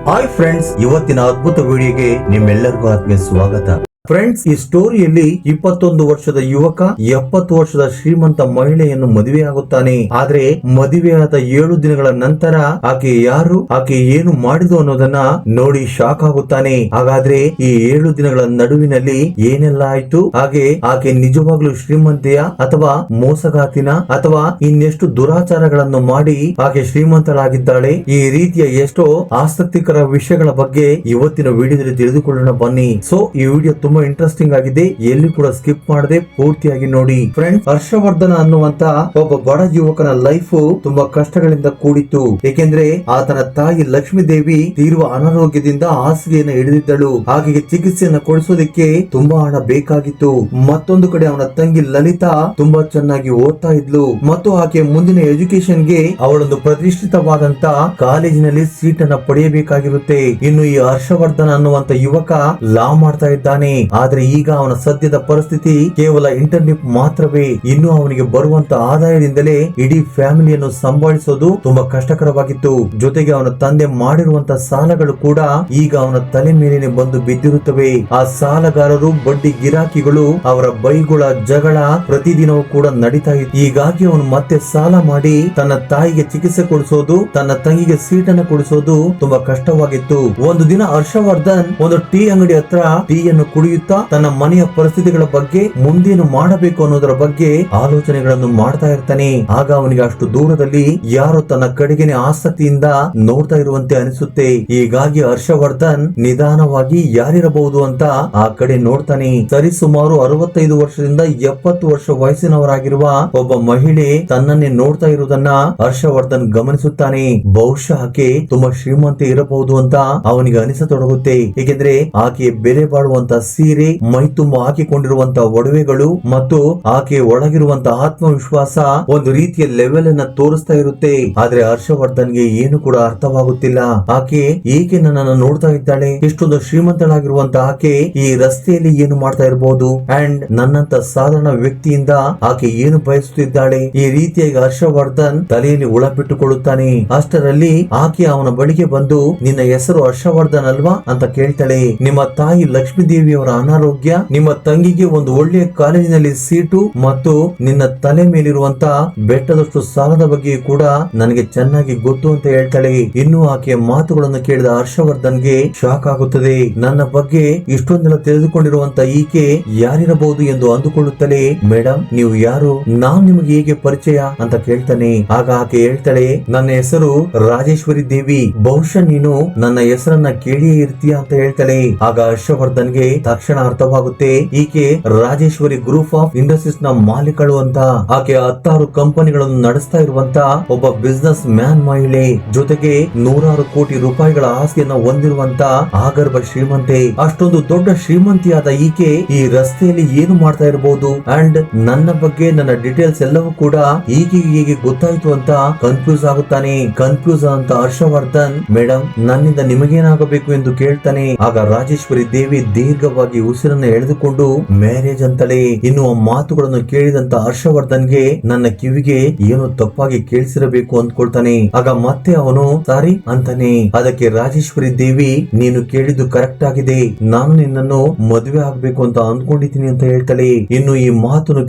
Hi friends, ಇವತ್ತಿನ ಅದ್ಭುತ ವಿಡಿಯೋಗೆ ನಿಮ್ಮೆಲ್ಲರಿಗೂ ಆತ್ಮೀಯ ಸ್ವಾಗತ. ಫ್ರೆಂಡ್ಸ್, ಈ ಸ್ಟೋರಿಯಲ್ಲಿ 21 ವರ್ಷದ ಯುವಕ 70 ವರ್ಷದ ಶ್ರೀಮಂತ ಮಹಿಳೆಯನ್ನು ಮದುವೆಯಾಗುತ್ತಾನೆ. ಆದ್ರೆ ಮದುವೆಯಾದ 7 ದಿನಗಳ ನಂತರ ಆಕೆ ಯಾರು, ಆಕೆ ಏನು ಮಾಡಿದು ಅನ್ನೋದನ್ನ ನೋಡಿ ಶಾಕ್ ಆಗುತ್ತಾನೆ. ಹಾಗಾದ್ರೆ ಈ 7 ದಿನಗಳ ನಡುವಿನಲ್ಲಿ ಏನೆಲ್ಲ ಆಯ್ತು, ಹಾಗೆ ಆಕೆ ನಿಜವಾಗ್ಲೂ ಶ್ರೀಮಂತೆಯ ಅಥವಾ ಮೋಸಗಾತಿನ ಅಥವಾ ಇನ್ನೆಷ್ಟು ದುರಾಚಾರಗಳನ್ನು ಮಾಡಿ ಆಕೆ ಶ್ರೀಮಂತಳಾಗಿದ್ದಾಳೆ? ಈ ರೀತಿಯ ಎಷ್ಟೋ ಆಸಕ್ತಿಕರ ವಿಷಯಗಳ ಬಗ್ಗೆ ಇವತ್ತಿನ ವಿಡಿಯೋದಲ್ಲಿ ತಿಳಿದುಕೊಳ್ಳೋಣ ಬನ್ನಿ. ಸೊ ಈ ವಿಡಿಯೋ ತುಂಬಾ ಇಂಟ್ರೆಸ್ಟಿಂಗ್ ಆಗಿದೆ, ಎಲ್ಲಿ ಕೂಡ ಸ್ಕಿಪ್ ಮಾಡದೆ ಪೂರ್ತಿಯಾಗಿ ನೋಡಿ. ಫ್ರೆಂಡ್ಸ್, ಹರ್ಷವರ್ಧನ ಅನ್ನುವಂತ ಒಬ್ಬ ಬಡ ಯುವಕನ ಲೈಫ್ ತುಂಬಾ ಕಷ್ಟಗಳಿಂದ ಕೂಡಿತ್ತು. ಏಕೆಂದ್ರೆ ಆತನ ತಾಯಿ ಲಕ್ಷ್ಮೀ ದೇವಿ ತೀವ್ರ ಅನಾರೋಗ್ಯದಿಂದ ಹಾಸಿಗೆಯನ್ನು ಹಿಡಿದಿದ್ದಳು. ಆಕೆಗೆ ಚಿಕಿತ್ಸೆಯನ್ನು ಕೊಡಿಸೋದಕ್ಕೆ ತುಂಬಾ ಹಣ ಬೇಕಾಗಿತ್ತು. ಮತ್ತೊಂದು ಕಡೆ ಅವನ ತಂಗಿ ಲಲಿತಾ ತುಂಬಾ ಚೆನ್ನಾಗಿ ಓದ್ತಾ ಇದ್ಲು ಮತ್ತು ಆಕೆ ಮುಂದಿನ ಎಜುಕೇಶನ್ಗೆ ಅವಳೊಂದು ಪ್ರತಿಷ್ಠಿತವಾದಂತ ಕಾಲೇಜಿನಲ್ಲಿ ಸೀಟ್ ಅನ್ನ ಪಡೆಯಬೇಕಾಗಿರುತ್ತೆ. ಇನ್ನು ಈ ಹರ್ಷವರ್ಧನ ಅನ್ನುವಂತ ಯುವಕ ಲಾ ಮಾಡ್ತಾ ಇದ್ದಾನೆ. ಆದ್ರೆ ಈಗ ಅವನ ಸದ್ಯದ ಪರಿಸ್ಥಿತಿ ಕೇವಲ ಇಂಟರ್ನೆಟ್ ಮಾತ್ರವೇ. ಇನ್ನು ಅವನಿಗೆ ಬರುವಂತ ಆದಾಯದಿಂದಲೇ ಇಡೀ ಫ್ಯಾಮಿಲಿಯನ್ನು ಸಂಭಾಳಿಸೋದು ತುಂಬಾ ಕಷ್ಟಕರವಾಗಿತ್ತು. ಜೊತೆಗೆ ಅವನ ತಂದೆ ಮಾಡಿರುವಂತ ಸಾಲಗಳು ಕೂಡ ಈಗ ಅವನ ತಲೆ ಮೇಲೇನೆ ಬಂದು ಬಿದ್ದಿರುತ್ತವೆ. ಆ ಸಾಲಗಾರರು, ಬಡ್ಡಿ ಗಿರಾಕಿಗಳು, ಅವರ ಬೈಗುಳ ಜಗಳ ಪ್ರತಿದಿನವೂ ಕೂಡ ನಡೀತಾ ಇತ್ತು. ಹೀಗಾಗಿ ಅವನು ಮತ್ತೆ ಸಾಲ ಮಾಡಿ ತನ್ನ ತಾಯಿಗೆ ಚಿಕಿತ್ಸೆ ಕೊಡಿಸೋದು, ತನ್ನ ತಂಗಿಗೆ ಸೀಟ್ ಅನ್ನು ಕೊಡಿಸೋದು ತುಂಬಾ ಕಷ್ಟವಾಗಿತ್ತು. ಒಂದು ದಿನ ಹರ್ಷವರ್ಧನ್ ಒಂದು ಟೀ ಅಂಗಡಿ ಹತ್ರ ಟೀಯನ್ನು ಕುಡಿಯುತ್ತಾ ತನ್ನ ಮನೆಯ ಪರಿಸ್ಥಿತಿಗಳ ಬಗ್ಗೆ, ಮುಂದೇನು ಮಾಡಬೇಕು ಅನ್ನೋದರ ಬಗ್ಗೆ ಆಲೋಚನೆಗಳನ್ನು ಮಾಡ್ತಾ ಇರ್ತಾನೆ. ಆಗ ಅವನಿಗೆ ಅಷ್ಟು ದೂರದಲ್ಲಿ ಯಾರೋ ತನ್ನ ಕಡೆಗೇನೆ ಆಸಕ್ತಿಯಿಂದ ನೋಡ್ತಾ ಇರುವಂತೆ ಅನಿಸುತ್ತೆ. ಹೀಗಾಗಿ ಹರ್ಷವರ್ಧನ್ ನಿಧಾನವಾಗಿ ಯಾರಿರಬಹುದು ಅಂತ ಆ ಕಡೆ ನೋಡ್ತಾನೆ. ಸರಿಸುಮಾರು 65 ವರ್ಷದಿಂದ 70 ವರ್ಷ ವಯಸ್ಸಿನವರಾಗಿರುವ ಒಬ್ಬ ಮಹಿಳೆ ತನ್ನನ್ನೇ ನೋಡ್ತಾ ಇರುವುದನ್ನ ಹರ್ಷವರ್ಧನ್ ಗಮನಿಸುತ್ತಾನೆ. ಬಹುಶಃ ಆಕೆ ತುಂಬಾ ಶ್ರೀಮಂತೆ ಇರಬಹುದು ಅಂತ ಅವನಿಗೆ ಅನಿಸತೊಡಗುತ್ತೆ. ಏಕೆಂದ್ರೆ ಆಕೆ ಬೆಲೆ ಬಾಳುವಂತ ಸೀರೆ, ಮೈ ತುಂಬ ಹಾಕಿಕೊಂಡಿರುವಂತಹ ಒಡವೆಗಳು ಮತ್ತು ಆಕೆ ಒಳಗಿರುವಂತಹ ಆತ್ಮವಿಶ್ವಾಸ ಒಂದು ರೀತಿಯ ಲೆವೆಲ್ ಅನ್ನ ತೋರಿಸ್ತಾ ಇರುತ್ತೆ. ಆದ್ರೆ ಹರ್ಷವರ್ಧನ್ಗೆ ಏನು ಕೂಡ ಅರ್ಥವಾಗುತ್ತಿಲ್ಲ. ಆಕೆ ಏಕೆ ನನ್ನನ್ನು ನೋಡ್ತಾ ಇದ್ದಾಳೆ? ಇಷ್ಟೊಂದು ಶ್ರೀಮಂತಳಾಗಿರುವಂತ ಆಕೆ ಈ ರಸ್ತೆಯಲ್ಲಿ ಏನು ಮಾಡ್ತಾ ಇರಬಹುದು? ಅಂಡ್ ನನ್ನಂತ ಸಾಧಾರಣ ವ್ಯಕ್ತಿಯಿಂದ ಆಕೆ ಏನು ಬಯಸುತ್ತಿದ್ದಾಳೆ? ಈ ರೀತಿಯಾಗಿ ಹರ್ಷವರ್ಧನ್ ತಲೆಯಲ್ಲಿ ಹುಳ ಬಿಟ್ಟುಕೊಳ್ಳುತ್ತಾನೆ. ಅಷ್ಟರಲ್ಲಿ ಆಕೆ ಅವನ ಬಳಿಗೆ ಬಂದು, ನಿನ್ನ ಹೆಸರು ಹರ್ಷವರ್ಧನ್ ಅಲ್ವಾ ಅಂತ ಕೇಳ್ತಾಳೆ. ನಿಮ್ಮ ತಾಯಿ ಲಕ್ಷ್ಮೀ ದೇವಿಯವರ ಅನಾರೋಗ್ಯ, ನಿಮ್ಮ ತಂಗಿಗೆ ಒಂದು ಒಳ್ಳೆಯ ಕಾಲೇಜಿನಲ್ಲಿ ಸೀಟು ಮತ್ತು ನಿನ್ನ ತಲೆ ಮೇಲಿರುವಂತ ಬೆಟ್ಟದಷ್ಟು ಸಾಲದ ಬಗ್ಗೆ ಕೂಡ ನನಗೆ ಚೆನ್ನಾಗಿ ಗೊತ್ತು ಅಂತ ಹೇಳ್ತಾಳೆ. ಇನ್ನು ಆಕೆಯ ಮಾತುಗಳನ್ನು ಕೇಳಿದ ಹರ್ಷವರ್ಧನ್ಗೆ ಶಾಕ್ ಆಗುತ್ತದೆ. ನನ್ನ ಬಗ್ಗೆ ಇಷ್ಟೊಂದೆಲ್ಲ ತಿಳಿದುಕೊಂಡಿರುವಂತ ಈಕೆ ಯಾರಿರಬಹುದು ಎಂದು ಅಂದುಕೊಳ್ಳುತ್ತಲೇ, ಮೇಡಮ್ ನೀವು ಯಾರು? ನಾನ್ ನಿಮಗೆ ಹೇಗೆ ಪರಿಚಯ ಅಂತ ಕೇಳ್ತಾನೆ. ಆಗ ಆಕೆ ಹೇಳ್ತಾಳೆ, ನನ್ನ ಹೆಸರು ರಾಜೇಶ್ವರಿ ದೇವಿ, ಬಹುಶಃ ನೀನು ನನ್ನ ಹೆಸರನ್ನ ಕೇಳಿಯೇ ಇರ್ತೀಯ ಅಂತ ಹೇಳ್ತಾಳೆ. ಆಗ ಹರ್ಷವರ್ಧನ್ಗೆ ತಕ್ಷಣ ಅರ್ಥವಾಗುತ್ತೆ, ಈಕೆ ರಾಜೇಶ್ವರಿ ಗ್ರೂಪ್ ಆಫ್ ಇಂಡಸ್ಟ್ರೀಸ್ ನ ಮಾಲೀಕಳು ಅಂತ. ಆಕೆ 16 ಕಂಪನಿಗಳನ್ನು ನಡೆಸ್ತಾ ಇರುವಂತ ಒಬ್ಬ ಬಿಸಿನೆಸ್ ಮ್ಯಾನ್ ಮಹಿಳೆ. ಜೊತೆಗೆ 100 ಕೋಟಿ ರೂಪಾಯಿಗಳ ಆಸ್ತಿಯನ್ನ ಹೊಂದಿರುವಂತ ಆಗರ್ಭ ಶ್ರೀಮಂತೆ. ಅಷ್ಟೊಂದು ದೊಡ್ಡ ಶ್ರೀಮಂತಿಯಾದ ಈಕೆ ಈ ರಸ್ತೆಯಲ್ಲಿ ಏನು ಮಾಡ್ತಾ ಇರಬಹುದು? ಅಂಡ್ ನನ್ನ ಬಗ್ಗೆ, ನನ್ನ ಡೀಟೇಲ್ಸ್ ಎಲ್ಲವೂ ಕೂಡ ಈಕೆಗೆ ಹೇಗೆ ಗೊತ್ತಾಯ್ತು ಅಂತ ಕನ್ಫ್ಯೂಸ್ ಆಗುತ್ತಾನೆ. ಕನ್ಫ್ಯೂಸ್ ಅಂತ ಹರ್ಷವರ್ಧನ್, ಮೇಡಮ್ ನನ್ನಿಂದ ನಿಮಗೇನಾಗಬೇಕು ಎಂದು ಕೇಳ್ತಾನೆ. ಆಗ ರಾಜೇಶ್ವರಿ ದೇವಿ ದೀರ್ಘವಾಗಿ ಉಸಿರನ್ನು ಎಳೆದುಕೊಂಡು ಮ್ಯಾರೇಜ್ ಅಂತಲೇ. ಇನ್ನು ಆ ಮಾತುಗಳನ್ನು ಕೇಳಿದಂತ ಹರ್ಷವರ್ಧನ್ಗೆ ನನ್ನ ಕಿವಿಗೆ ಏನೋ ತಪ್ಪಾಗಿ ಕೇಳಿಸಿರಬೇಕು ಅಂದ್ಕೊಳ್ತಾನೆ. ಆಗ ಮತ್ತೆ ಅವನು ಸಾರಿ ಅಂತಾನೆ. ಅದಕ್ಕೆ ರಾಜೇಶ್ವರಿ ದೇವಿ, ನೀನು ಕೇಳಿದ್ದು ಕರೆಕ್ಟ್ ಆಗಿದೆ, ನಾನು ನಿನ್ನನ್ನು ಮದುವೆ ಆಗ್ಬೇಕು ಅಂತ ಅಂದ್ಕೊಂಡಿದ್ದೀನಿ ಅಂತ ಹೇಳ್ತಾಳೆ. ಇನ್ನು ಈ ಮಾತನ್ನು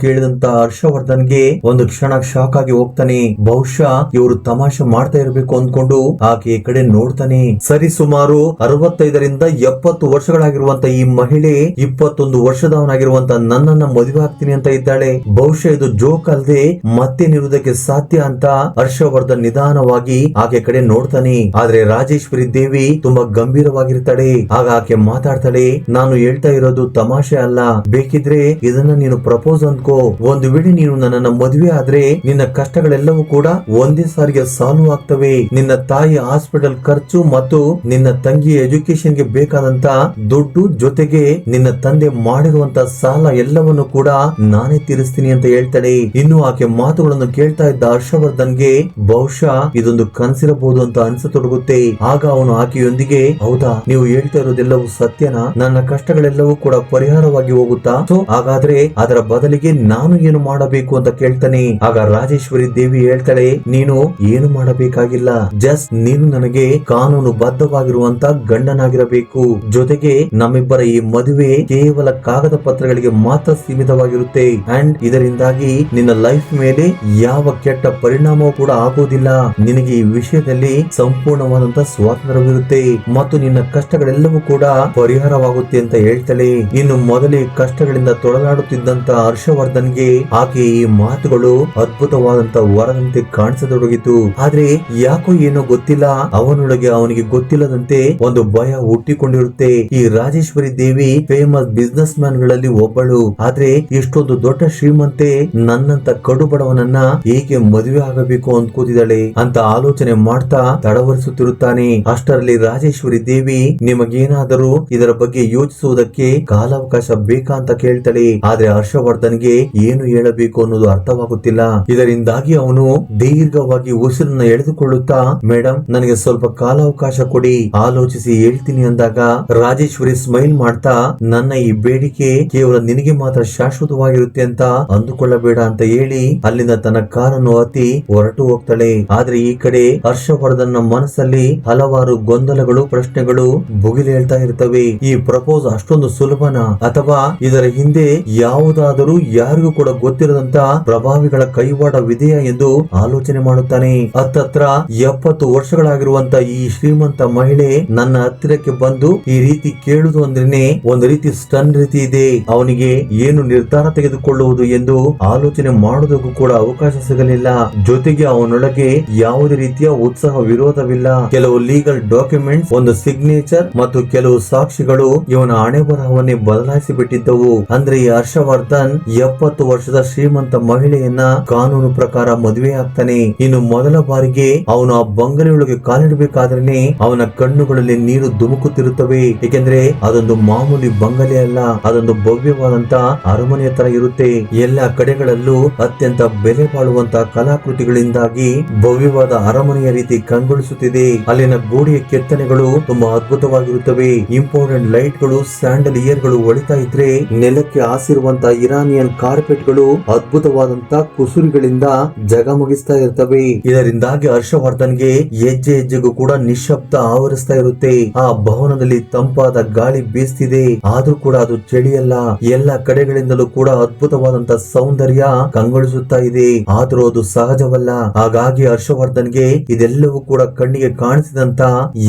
ಕೇಳಿದಂತ ಹರ್ಷವರ್ಧನ್ಗೆ ಒಂದು ಕ್ಷಣ ಶಾಕ್ ಆಗಿ ಹೋಗ್ತಾನೆ. ಬಹುಶಃ ಇವರು ತಮಾಷೆ ಮಾಡ್ತಾ ಇರಬೇಕು ಅಂದ್ಕೊಂಡು ಆಕೆ ಈ ಕಡೆ ನೋಡ್ತಾನೆ. ಸರಿ ಸುಮಾರು 65ರಿಂದ 70 ವರ್ಷಗಳಾಗಿರುವಂತ ಈ ಮಹಿಳೆ 21 ವರ್ಷದವನಾಗಿರುವಂತ ನನ್ನನ್ನ ಮದುವೆ ಆಗ್ತೀನಿ ಅಂತ ಇದ್ದಾಳೆ. ಬಹುಶಃ ಇದು ಜೋಕ್ ಅಲ್ಲದೆ ಮತ್ತೇನಿರುವುದಕ್ಕೆ ಸಾಧ್ಯ ಅಂತ ಹರ್ಷವರ್ಧನ್ ನಿಧಾನವಾಗಿ ಆಕೆ ಕಡೆ ನೋಡ್ತಾನೆ. ಆದ್ರೆ ರಾಜೇಶ್ವರಿ ದೇವಿ ತುಂಬಾ ಗಂಭೀರವಾಗಿರ್ತಾಳೆ. ಆಗ ಆಕೆ ಮಾತಾಡ್ತಾಳೆ, ನಾನು ಹೇಳ್ತಾ ಇರೋದು ತಮಾಷೆ ಅಲ್ಲ, ಬೇಕಿದ್ರೆ ಇದನ್ನ ನೀನು ಪ್ರಪೋಸ್ ಅಂದ್ಕೋ. ಒಂದು ವೇಳೆ ನೀನು ನನ್ನನ್ನ ಮದುವೆ ಆದ್ರೆ ನಿನ್ನ ಕಷ್ಟಗಳೆಲ್ಲವೂ ಕೂಡ ಒಂದೇ ಸಾರಿಗೆ ಸಾಲ್ವ್ ಆಗ್ತವೆ. ನಿನ್ನ ತಾಯಿ ಹಾಸ್ಪಿಟಲ್ ಖರ್ಚು ಮತ್ತು ನಿನ್ನ ತಂಗಿ ಎಜುಕೇಶನ್ ಗೆ ಬೇಕಾದಂತ ದುಡ್ಡು, ಜೊತೆಗೆ ನಿನ್ನ ತಂದೆ ಮಾಡಿರುವಂತ ಸಾಲ ಎಲ್ಲವನ್ನು ಕೂಡ ನಾನೇ ತೀರಿಸ್ತೀನಿ ಅಂತ ಹೇಳ್ತಾಳೆ. ಇನ್ನು ಆಕೆ ಮಾತುಗಳನ್ನು ಕೇಳ್ತಾ ಇದ್ದ ಹರ್ಷವರ್ಧನ್ಗೆ ಬಹುಶಃ ಇದೊಂದು ಕನಸಿರಬಹುದು ಅಂತ ಅನ್ಸತೊಡಗುತ್ತೆ. ಆಗ ಅವನು ಆಕೆಯೊಂದಿಗೆ, ಹೌದಾ, ನೀವು ಹೇಳ್ತಾ ಇರೋದೆಲ್ಲವೂ ಸತ್ಯನಾ? ನನ್ನ ಕಷ್ಟಗಳೆಲ್ಲವೂ ಕೂಡ ಪರಿಹಾರವಾಗಿ ಹೋಗುತ್ತಾ? ಸೊ ಹಾಗಾದ್ರೆ ಅದರ ಬದಲಿಗೆ ನಾನು ಏನು ಮಾಡಬೇಕು ಅಂತ ಕೇಳ್ತಾನೆ. ಆಗ ರಾಜೇಶ್ವರಿ ದೇವಿ ಹೇಳ್ತಾಳೆ, ನೀನು ಏನು ಮಾಡಬೇಕಾಗಿಲ್ಲ, ಜಸ್ಟ್ ನೀನು ನನಗೆ ಕಾನೂನು ಬದ್ಧವಾಗಿರುವಂತ ಗಂಡನಾಗಿರಬೇಕು. ಜೊತೆಗೆ ನಮ್ಮಿಬ್ಬರ ಈ ಮದುವೆ ಕೇವಲ ಕಾಗದ ಪತ್ರಗಳಿಗೆ ಮಾತ್ರ ಸೀಮಿತವಾಗಿರುತ್ತೆ ಅಂಡ್ ಇದರಿಂದಾಗಿ ನಿನ್ನ ಲೈಫ್ ಮೇಲೆ ಯಾವ ಕೆಟ್ಟ ಪರಿಣಾಮವೂ ಕೂಡ ಆಗೋದಿಲ್ಲ. ನಿನಗೆ ಈ ವಿಷಯದಲ್ಲಿ ಸಂಪೂರ್ಣವಾದಂತ ಸ್ವಾತಂತ್ರ್ಯವಿರುತ್ತೆ ಮತ್ತು ನಿನ್ನ ಕಷ್ಟಗಳೆಲ್ಲವೂ ಕೂಡ ಪರಿಹಾರವಾಗುತ್ತೆ ಅಂತ ಹೇಳ್ತಾಳೆ. ಇನ್ನು ಮೊದಲೇ ಕಷ್ಟಗಳಿಂದ ತೊಳಲಾಡುತ್ತಿದ್ದಂತ ಹರ್ಷವರ್ಧನ್ಗೆ ಆಕೆ ಈ ಮಾತುಗಳು ಅದ್ಭುತವಾದಂತ ವರದಂತೆ ಕಾಣಿಸತೊಡಗಿತು. ಆದ್ರೆ ಯಾಕೋ ಏನೋ ಗೊತ್ತಿಲ್ಲ, ಅವನೊಳಗೆ ಅವನಿಗೆ ಗೊತ್ತಿಲ್ಲದಂತೆ ಒಂದು ಭಯ ಹುಟ್ಟಿಕೊಂಡಿರುತ್ತೆ. ಈ ರಾಜೇಶ್ವರಿ ದೇವಿ ಫೇಮಸ್ ಬಿಸಿನೆಸ್ ಮ್ಯಾನ್ ಗಳಲ್ಲಿ ಒಬ್ಬಳು. ಆದ್ರೆ ಇಷ್ಟೊಂದು ದೊಡ್ಡ ಶ್ರೀಮಂತೆ ನನ್ನಂತ ಕಡು ಬಡವನನ್ನ ಹೇಗೆ ಮದುವೆ ಆಗಬೇಕು ಅಂದ್ಕೋತಿದ್ದಾಳೆ ಅಂತ ಆಲೋಚನೆ ಮಾಡ್ತಾ ತಡವರಿಸುತ್ತಿರುತ್ತಾನೆ. ಅಷ್ಟರಲ್ಲಿ ರಾಜೇಶ್ವರಿ ದೇವಿ, ನಿಮಗೇನಾದರೂ ಇದರ ಬಗ್ಗೆ ಯೋಚಿಸುವುದಕ್ಕೆ ಕಾಲಾವಕಾಶ ಬೇಕಾ ಅಂತ ಕೇಳ್ತಾಳೆ. ಆದ್ರೆ ಹರ್ಷವರ್ಧನ್ಗೆ ಏನು ಹೇಳಬೇಕು ಅನ್ನೋದು ಅರ್ಥವಾಗುತ್ತಿಲ್ಲ. ಇದರಿಂದಾಗಿ ಅವನು ದೀರ್ಘವಾಗಿ ಉಸಿರನ್ನ ಎಳೆದುಕೊಳ್ಳುತ್ತಾ, ಮೇಡಮ್ ನನಗೆ ಸ್ವಲ್ಪ ಕಾಲಾವಕಾಶ ಕೊಡಿ, ಆಲೋಚಿಸಿ ಹೇಳ್ತೀನಿ ಅಂದಾಗ ರಾಜೇಶ್ವರಿ ಸ್ಮೈಲ್ ಮಾಡ್ತಾ, ನನ್ನ ಈ ಬೇಡಿಕೆ ಕೇವಲ ನಿನಗೆ ಮಾತ್ರ ಶಾಶ್ವತವಾಗಿರುತ್ತೆ ಅಂತ ಅಂದುಕೊಳ್ಳಬೇಡ ಅಂತ ಹೇಳಿ ಅಲ್ಲಿಂದ ತನ್ನ ಕಾರನ್ನು ಹತ್ತಿ ಹೊರಟು ಹೋಗ್ತಾಳೆ. ಆದ್ರೆ ಈ ಕಡೆ ಹರ್ಷವರ್ಧನ್ ಮನಸ್ಸಲ್ಲಿ ಹಲವಾರು ಗೊಂದಲಗಳು, ಪ್ರಶ್ನೆಗಳು ಭುಗಿಲೇಳ್ತಾ ಇರ್ತವೆ. ಈ ಪ್ರಪೋಸ್ ಅಷ್ಟೊಂದು ಸುಲಭನಾ, ಅಥವಾ ಇದರ ಹಿಂದೆ ಯಾವುದಾದರೂ ಯಾರಿಗೂ ಕೂಡ ಗೊತ್ತಿರದಂತ ಪ್ರಭಾವಿಗಳ ಕೈವಾಡವಿದೆಯಾ ಎಂದು ಆಲೋಚನೆ ಮಾಡುತ್ತಾನೆ. ಹತ್ತತ್ರ 70 ವರ್ಷಗಳಾಗಿರುವಂತ ಈ ಶ್ರೀಮಂತ ಮಹಿಳೆ ನನ್ನ ಹತ್ತಿರಕ್ಕೆ ಬಂದು ಈ ರೀತಿ ಕೇಳುವುದು ಅಂದ್ರೇನೆ ಒಂದು ರೀತಿ ಸ್ಟನ್ ರೀತಿ ಇದೆ. ಅವನಿಗೆ ಏನು ನಿರ್ಧಾರ ತೆಗೆದುಕೊಳ್ಳುವುದು ಎಂದು ಆಲೋಚನೆ ಮಾಡುವುದಕ್ಕೂ ಕೂಡ ಅವಕಾಶ ಸಿಗಲಿಲ್ಲ. ಜೊತೆಗೆ ಅವನೊಳಗೆ ಯಾವುದೇ ರೀತಿಯ ಉತ್ಸಾಹ ವಿರೋಧವಿಲ್ಲ. ಕೆಲವು ಲೀಗಲ್ ಡಾಕ್ಯುಮೆಂಟ್ಸ್, ಒಂದು ಸಿಗ್ನೇಚರ್ ಮತ್ತು ಕೆಲವು ಸಾಕ್ಷಿಗಳು ಇವನ ಹಣೆ ಬರಹವನ್ನೇ ಬದಲಾಯಿಸಿ ಬಿಟ್ಟಿದ್ದವು. ಅಂದ್ರೆ ಈ ಹರ್ಷವರ್ಧನ್ 70 ವರ್ಷದ ಶ್ರೀಮಂತ ಮಹಿಳೆಯನ್ನ ಕಾನೂನು ಪ್ರಕಾರ ಮದುವೆ ಆಗ್ತಾನೆ. ಇನ್ನು ಮೊದಲ ಬಾರಿಗೆ ಅವನು ಆ ಬಂಗಲೆಯೊಳಗೆ ಕಾಲಿಡಬೇಕಾದ್ರೆ ಅವನ ಕಣ್ಣುಗಳಲ್ಲಿ ನೀರು ಧುಮುಕುತ್ತಿರುತ್ತವೆ. ಏಕೆಂದ್ರೆ ಅದೊಂದು ಮಾಮೂಲಿ ಬಂಗಲೆ ಅಲ್ಲ, ಅದೊಂದು ಭವ್ಯವಾದಂತ ಅರಮನೆಯ ತರ ಇರುತ್ತೆ. ಎಲ್ಲ ಕಡೆಗಳಲ್ಲೂ ಅತ್ಯಂತ ಬೆಲೆ ಬಾಳುವಂತ ಕಲಾಕೃತಿಗಳಿಂದಾಗಿ ಭವ್ಯವಾದ ಅರಮನೆಯ ರೀತಿ ಕಂಗೊಳಿಸುತ್ತಿದೆ. ಅಲ್ಲಿನ ಗೋಡೆಯ ಕೆತ್ತನೆಗಳು ತುಂಬಾ ಅದ್ಭುತವಾಗಿರುತ್ತವೆ. ಇಂಪಾರ್ಟೆಂಟ್ ಲೈಟ್ ಗಳು, ಸ್ಯಾಂಡಲ್ ಇಯರ್ ಗಳು ಹೊಳಿತಾ ಇದ್ರೆ ನೆಲಕ್ಕೆ ಹಾಸಿರುವಂತ ಇರಾನಿಯನ್ ಕಾರ್ಪೆಟ್ ಗಳು ಅದ್ಭುತವಾದಂತ ಕುಸುರಿಗಳಿಂದ ಜಗಮಗಿಸ್ತಾ ಇರ್ತವೆ. ಇದರಿಂದಾಗಿ ಹರ್ಷವರ್ಧನ್ಗೆ ಹೆಜ್ಜೆ ಹೆಜ್ಜೆಗೂ ಕೂಡ ನಿಶ್ಶಬ್ದ ಆವರಿಸ್ತಾ ಇರುತ್ತೆ. ಆ ಭವನದಲ್ಲಿ ತಂಪಾದ ಗಾಳಿ ಬೀಸ್ತಿದೆ, ಆದ್ರೂ ಕೂಡ ಅದು ಚಳಿಯಲ್ಲ. ಎಲ್ಲ ಕಡೆಗಳಿಂದಲೂ ಕೂಡ ಅದ್ಭುತವಾದಂತ ಸೌಂದರ್ಯ ಕಂಗೊಳಿಸುತ್ತಾ ಇದೆ, ಆದ್ರೂ ಅದು ಸಹಜವಲ್ಲ. ಹಾಗಾಗಿ ಹರ್ಷವರ್ಧನ್ಗೆ ಇದೆಲ್ಲವೂ ಕೂಡ ಕಣ್ಣಿಗೆ ಕಾಣಿಸಿದಂತ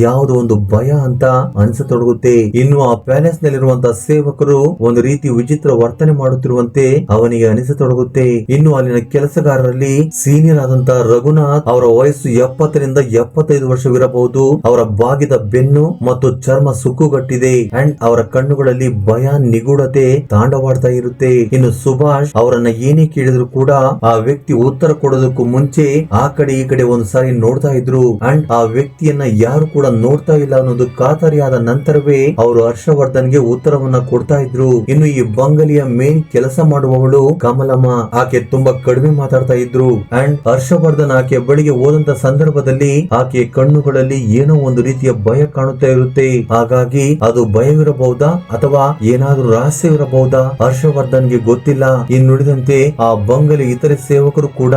ಯಾವುದೋ ಒಂದು ಭಯ ಅಂತ ಅನಿಸತೊಡಗುತ್ತೆ. ಇನ್ನು ಆ ಪ್ಯಾಲೇಸ್ ನಲ್ಲಿರುವಂತಹ ಸೇವಕರು ಒಂದು ರೀತಿ ವಿಚಿತ್ರ ವರ್ತನೆ ಮಾಡುತ್ತಿರುವಂತೆ ಅವನಿಗೆ ಅನಿಸತೊಡಗುತ್ತೆ. ಇನ್ನು ಅಲ್ಲಿನ ಕೆಲಸಗಾರರಲ್ಲಿ ಸೀನಿಯರ್ ಆದಂತಹ ರಘುನಾಥ್, ಅವರ ವಯಸ್ಸು 70 ರಿಂದ 75 ವರ್ಷವಿರಬಹುದು. ಅವರ ಬಾಗಿದ ಬೆನ್ನು ಮತ್ತು ಚರ್ಮ ಸುಕ್ಕುಗಟ್ಟಿದೆ ಅಂಡ್ ಅವರ ಕಣ್ಣುಗಳಲ್ಲಿ ಭಯ, ನಿಗೂಢತೆ ತಾಂಡವಾಡ್ತಾ ಇರುತ್ತೆ. ಇನ್ನು ಸುಭಾಷ್ ಅವರನ್ನ ಏನೇ ಕೇಳಿದ್ರು ಕೂಡ ಆ ವ್ಯಕ್ತಿ ಉತ್ತರ ಕೊಡೋದಕ್ಕೂ ಮುಂಚೆ ಆ ಕಡೆ ಈ ಕಡೆ ಒಂದು ಸಾರಿ ನೋಡ್ತಾ ಇದ್ರು ಅಂಡ್ ಆ ವ್ಯಕ್ತಿಯನ್ನ ಯಾರು ಕೂಡ ನೋಡ್ತಾ ಇಲ್ಲ ಅನ್ನೋದು ಖಾತರಿಯಾದ ನಂತರವೇ ಅವರು ಹರ್ಷವರ್ಧನ್ಗೆ ಉತ್ತರವನ್ನ ಕೊಡ್ತಾ ಇದ್ರು. ಇನ್ನು ಈ ಬಂಗಲಿಯ ಮೇನ್ ಕೆಲಸ ಮಾಡುವವಳು ಕಮಲಮ್ಮ, ಆಕೆ ತುಂಬಾ ಕಡಿಮೆ ಮಾತಾಡ್ತಾ ಇದ್ರು ಅಂಡ್ ಹರ್ಷವರ್ಧನ್ ಆಕೆ ಬಳಿಗೆ ಹೋದಂತ ಸಂದರ್ಭದಲ್ಲಿ ಆಕೆ ಕಣ್ಣುಗಳಲ್ಲಿ ಏನೋ ಒಂದು ರೀತಿಯ ಭಯ ಕಾಣುತ್ತಾ ಇರುತ್ತೆ. ಹಾಗಾಗಿ ಅದು ಭಯವಿರಬಹುದಾ ಅಥವಾ ಏನಾದ್ರೂ ರಹಸ್ಯವಿರಬಹುದಾ ಹರ್ಷವರ್ಧನ್ಗೆ ಗೊತ್ತಿಲ್ಲ. ಇನ್ನುಳಿದಂತೆ ಆ ಬಂಗಲೆ ಇತರೆ ಸೇವಕರು ಕೂಡ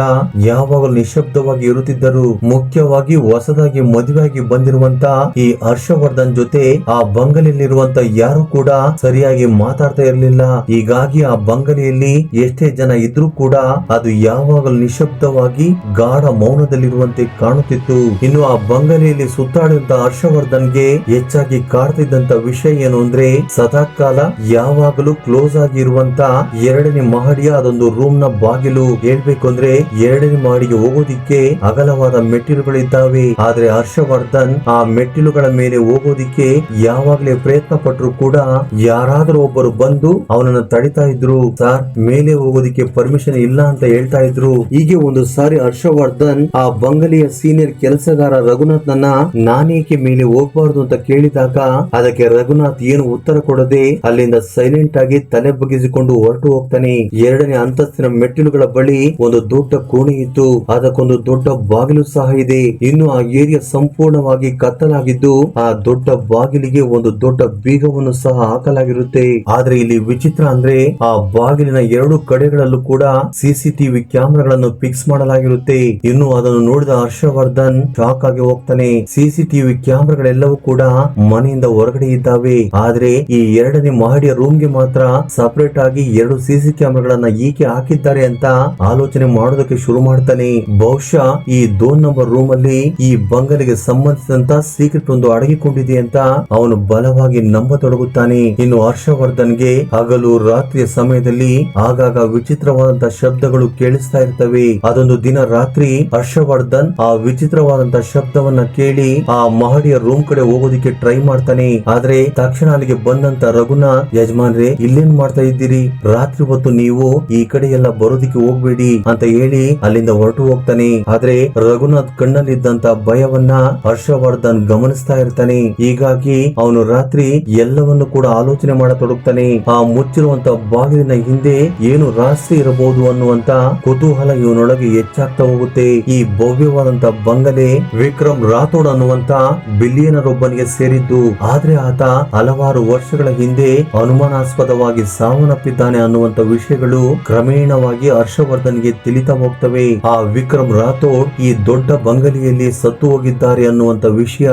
ಯಾವಾಗಲೂ ನಿಶಬ್ದವಾಗಿ ಇರುತ್ತಿದ್ದರು. ಮುಖ್ಯವಾಗಿ ಹೊಸದಾಗಿ ಮದುವೆಯಾಗಿ ಬಂದಿರುವಂತ ಈ ಹರ್ಷವರ್ಧನ್ ಜೊತೆ ಆ ಬಂಗಲೆಯಲ್ಲಿರುವಂತ ಯಾರು ಕೂಡ ಸರಿಯಾಗಿ ಮಾತಾಡ್ತಾ ಇರಲಿಲ್ಲ. ಹೀಗಾಗಿ ಆ ಬಂಗಲೆಯಲ್ಲಿ ಎಷ್ಟೇ ಜನ ಇದ್ರೂ ಕೂಡ ಅದು ಯಾವಾಗಲೂ ನಿಶಬ್ದವಾಗಿ ಗಾಢ ಮೌನದಲ್ಲಿರುವಂತೆ ಕಾಣುತ್ತಿತ್ತು. ಇನ್ನು ಆ ಬಂಗಲೆಯಲ್ಲಿ ಸುತ್ತಾಡಿದಂತ ಹರ್ಷವರ್ಧನ್ಗೆ ಹೆಚ್ಚಾಗಿ ಕಾಡ್ತಿದ್ದಂತ ವಿಷಯ ಏನು ಅಂದ್ರೆ ಸದಾಕಾಲ ಯಾವಾಗಲೂ ಕ್ಲೋಸ್ ಆಗಿರುವಂತ 2ನೇ ಮಹಡಿಯ ಅದೊಂದು ರೂಮ್ ನ ಬಾಗಿಲು. ಹೇಳ್ಬೇಕು ಅಂದ್ರೆ 2ನೇ ಮಹಡಿಗೆ ಹೋಗೋದಿಕ್ಕೆ ಅಗಲವಾದ ಮೆಟ್ಟಿಲುಗಳಿದ್ದಾವೆ. ಆದ್ರೆ ಹರ್ಷವರ್ಧನ್ ಆ ಮೆಟ್ಟಿಲುಗಳ ಮೇಲೆ ಹೋಗೋದಿಕ್ಕೆ ಯಾವಾಗ್ಲೇ ಪ್ರಯತ್ನ ಪಟ್ಟರು ಕೂಡ ಯಾರಾದ್ರೂ ಒಬ್ಬರು ಬಂದು ಅವನನ್ನ ತಡಿತಾ ಇದ್ರು. ಸರ್, ಮೇಲೆ ಹೋಗೋದಿಕ್ಕೆ ಪರ್ಮಿಷನ್ ಇಲ್ಲ ಅಂತ ಹೇಳ್ತಾ ಇದ್ರು. ಹೀಗೆ ಒಂದು ಸಾರಿ ಹರ್ಷವರ್ಧನ್ ಆ ಬಂಗಲೆಯ ಸೀನಿಯರ್ ಕೆಲಸಗಾರ ರಘುನಾಥ್ ನನ್ನ ನಾನೇಕೆ ಮೇಲೆ ಹೋಗ್ಬಾರ್ದು ಅಂತ ಕೇಳಿದಾಗ ಅದಕ್ಕೆ ರಘುನಾಥ್ ಏನು ಉತ್ತರ ಕೊಡದೆ ಅಲ್ಲಿಂದ ಸೈಲೆಂಟ್ ಆಗಿ ತಲೆ ಬಗ್ಗಿಸಿಕೊಂಡು ಹೊರಟು ಹೋಗ್ತಾನೆ. 2ನೇ ಅಂತಸ್ತಿನ ಮೆಟ್ಟಿಲುಗಳ ಬಳಿ ಒಂದು ದೊಡ್ಡ ಕೋಣೆ ಇತ್ತು. ಅದಕ್ಕೊಂದು ದೊಡ್ಡ ಬಾಗಿಲು ಸಹ ಇದೆ. ಇನ್ನು ಆ ಏರಿಯಾ ಸಂಪೂರ್ಣವಾಗಿ ಕತ್ತಲಾಗಿದ್ದು ಆ ದೊಡ್ಡ ಬಾಗಿಲಿಗೆ ಒಂದು ದೊಡ್ಡ ಬೀಗವನ್ನು ಸಹ ಹಾಕಲಾಗಿರುತ್ತೆ. ಆದ್ರೆ ಇಲ್ಲಿ ವಿಚಿತ್ರ ಅಂದ್ರೆ ಆ ಬಾಗಿಲಿನ 2 ಕಡೆಗಳಲ್ಲೂ ಕೂಡ ಸಿಸಿಟಿವಿ ಕ್ಯಾಮೆರಾಗಳನ್ನು ಫಿಕ್ಸ್ ಮಾಡಲಾಗಿರುತ್ತೆ. ಇನ್ನು ಅದನ್ನು ನೋಡಿದ ಹರ್ಷವರ್ಧನ್ ಶಾಕ್ ಆಗಿ ಹೋಗ್ತಾನೆ. ಸಿಸಿಟಿವಿ ಕ್ಯಾಮೆರಾಗಳೆಲ್ಲವೂ ಕೂಡ ಮನೆಯಿಂದ ಹೊರಗಡೆ ಇದ್ದಾವೆ. ಆದ್ರೆ ಈ 2ನೇ ಮಹಡಿಯ ರೂಮ್ಗೆ ಮಾತ್ರ ಸಪರೇಟ್ ಆಗಿ 2 ಸಿಸಿ ಕ್ಯಾಮೆರಾಗಳನ್ನ ಏಕೆ ಹಾಕಿದ್ದಾರೆ ಅಂತ ಆಲೋಚನೆ ಮಾಡೋದಕ್ಕೆ ಶುರು ಮಾಡ್ತಾನೆ. ಬಹುಶಃ ಈ 2 ನಂಬರ್ ರೂಮ್ ಅಲ್ಲಿ ಈ ಬಂಗಲೆಗೆ ಸಂಬಂಧಿಸಿದಂತ ಸೀಕ್ರೆಟ್ ಒಂದು ಅಡಗಿಕೊಂಡಿದೆ ಅಂತ ಅವನು ಬಲವಾಗಿ ನಂಬತೊಡಗುತ್ತಾನೆ. ಇನ್ನು ಹರ್ಷವರ್ಧನ್ಗೆ ಹಗಲು ರಾತ್ರಿಯ ಸಮಯದಲ್ಲಿ ಆಗಾಗ ವಿಚಿತ್ರವಾದಂತಹ ಶಬ್ದಗಳು ಕೇಳಿಸ್ತಾ ಇರ್ತವೆ. ಅದೊಂದು ದಿನ ರಾತ್ರಿ ಹರ್ಷವರ್ಧನ್ ಆ ವಿಚಿತ್ರವಾದಂತ ಶಬ್ದವನ್ನ ಕೇಳಿ ಆ ಮಹಡಿಯ ರೂಮ್ ಕಡೆ ಹೋಗೋದಿಕ್ಕೆ ಟ್ರೈ ಮಾಡ್ತಾನೆ. ಆದ್ರೆ ತಕ್ಷಣ ಅಲ್ಲಿಗೆ ಬಂದಂತ ರಘುನಾಥ್, ಯಜಮಾನ್ರೆ ಇಲ್ಲೇನ್ ಮಾಡ್ತಾ ಇದ್ದೀರಿ, ರಾತ್ರಿ ಹೊತ್ತು ನೀವು ಈ ಕಡೆ ಎಲ್ಲ ಬರೋದಿಕ್ಕೆ ಹೋಗ್ಬೇಡಿ ಅಂತ ಹೇಳಿ ಅಲ್ಲಿಂದ ಹೊರಟು ಹೋಗ್ತಾನೆ. ಆದ್ರೆ ರಘುನಾಥ್ ಕಣ್ಣಲ್ಲಿದ್ದಂತ ಭಯವನ್ನ ಹರ್ಷವರ್ಧನ್ ಗಮನಿಸ್ತಾ ಇರ್ತಾನೆ. ಹೀಗಾಗಿ ಅವನು ರಾತ್ರಿ ಎಲ್ಲವನ್ನು ಕೂಡ ಆಲೋಚನೆ ಮಾಡತೊಡಗ್ತಾನೆ. ಆ ಮುಚ್ಚಿರುವಂತ ಬಾಗಿಲಿನ ಹಿಂದೆ ಏನು ರಹಸ್ಯ ಇರಬಹುದು ಅನ್ನುವಂತ ಕುತೂಹಲ ಇವನೊಳಗೆ ಹೆಚ್ಚಾಗ್ತಾ ಹೋಗುತ್ತೆ. ಈ ಭವ್ಯವಾದಂತ ಬಂಗಲೆ ವಿಕ್ರಮ್ ರಾಥೋಡ್ ಅನ್ನುವಂತ ಬಿಲಿಯನರ್ ಒಬ್ಬನಿಗೆ ಸೇರಿದ್ದು. ಆದ್ರೆ ಆತ ಹಲವಾರು ವರ್ಷಗಳ ಹಿಂದೆ ಅನುಮಾನಾಸ್ಪದವಾಗಿ ಸಾವನ್ನಪ್ಪಿದ್ದಾನೆ ಅನ್ನುವಂತ ವಿಷಯಗಳು ಕ್ರಮೇಣವಾಗಿ ಹರ್ಷವರ್ಧನ್ಗೆ ತಿಳಿತಾ ಹೋಗ್ತವೆ. ಆ ವಿಕ್ರಮ್ ರಾಥೋಡ್ ಈ ದೊಡ್ಡ ಬಂಗಲೆಯಲ್ಲಿ ಸತ್ತು ಹೋಗಿದ್ದಾರೆ ಅನ್ನುವಂತ ವಿಷಯ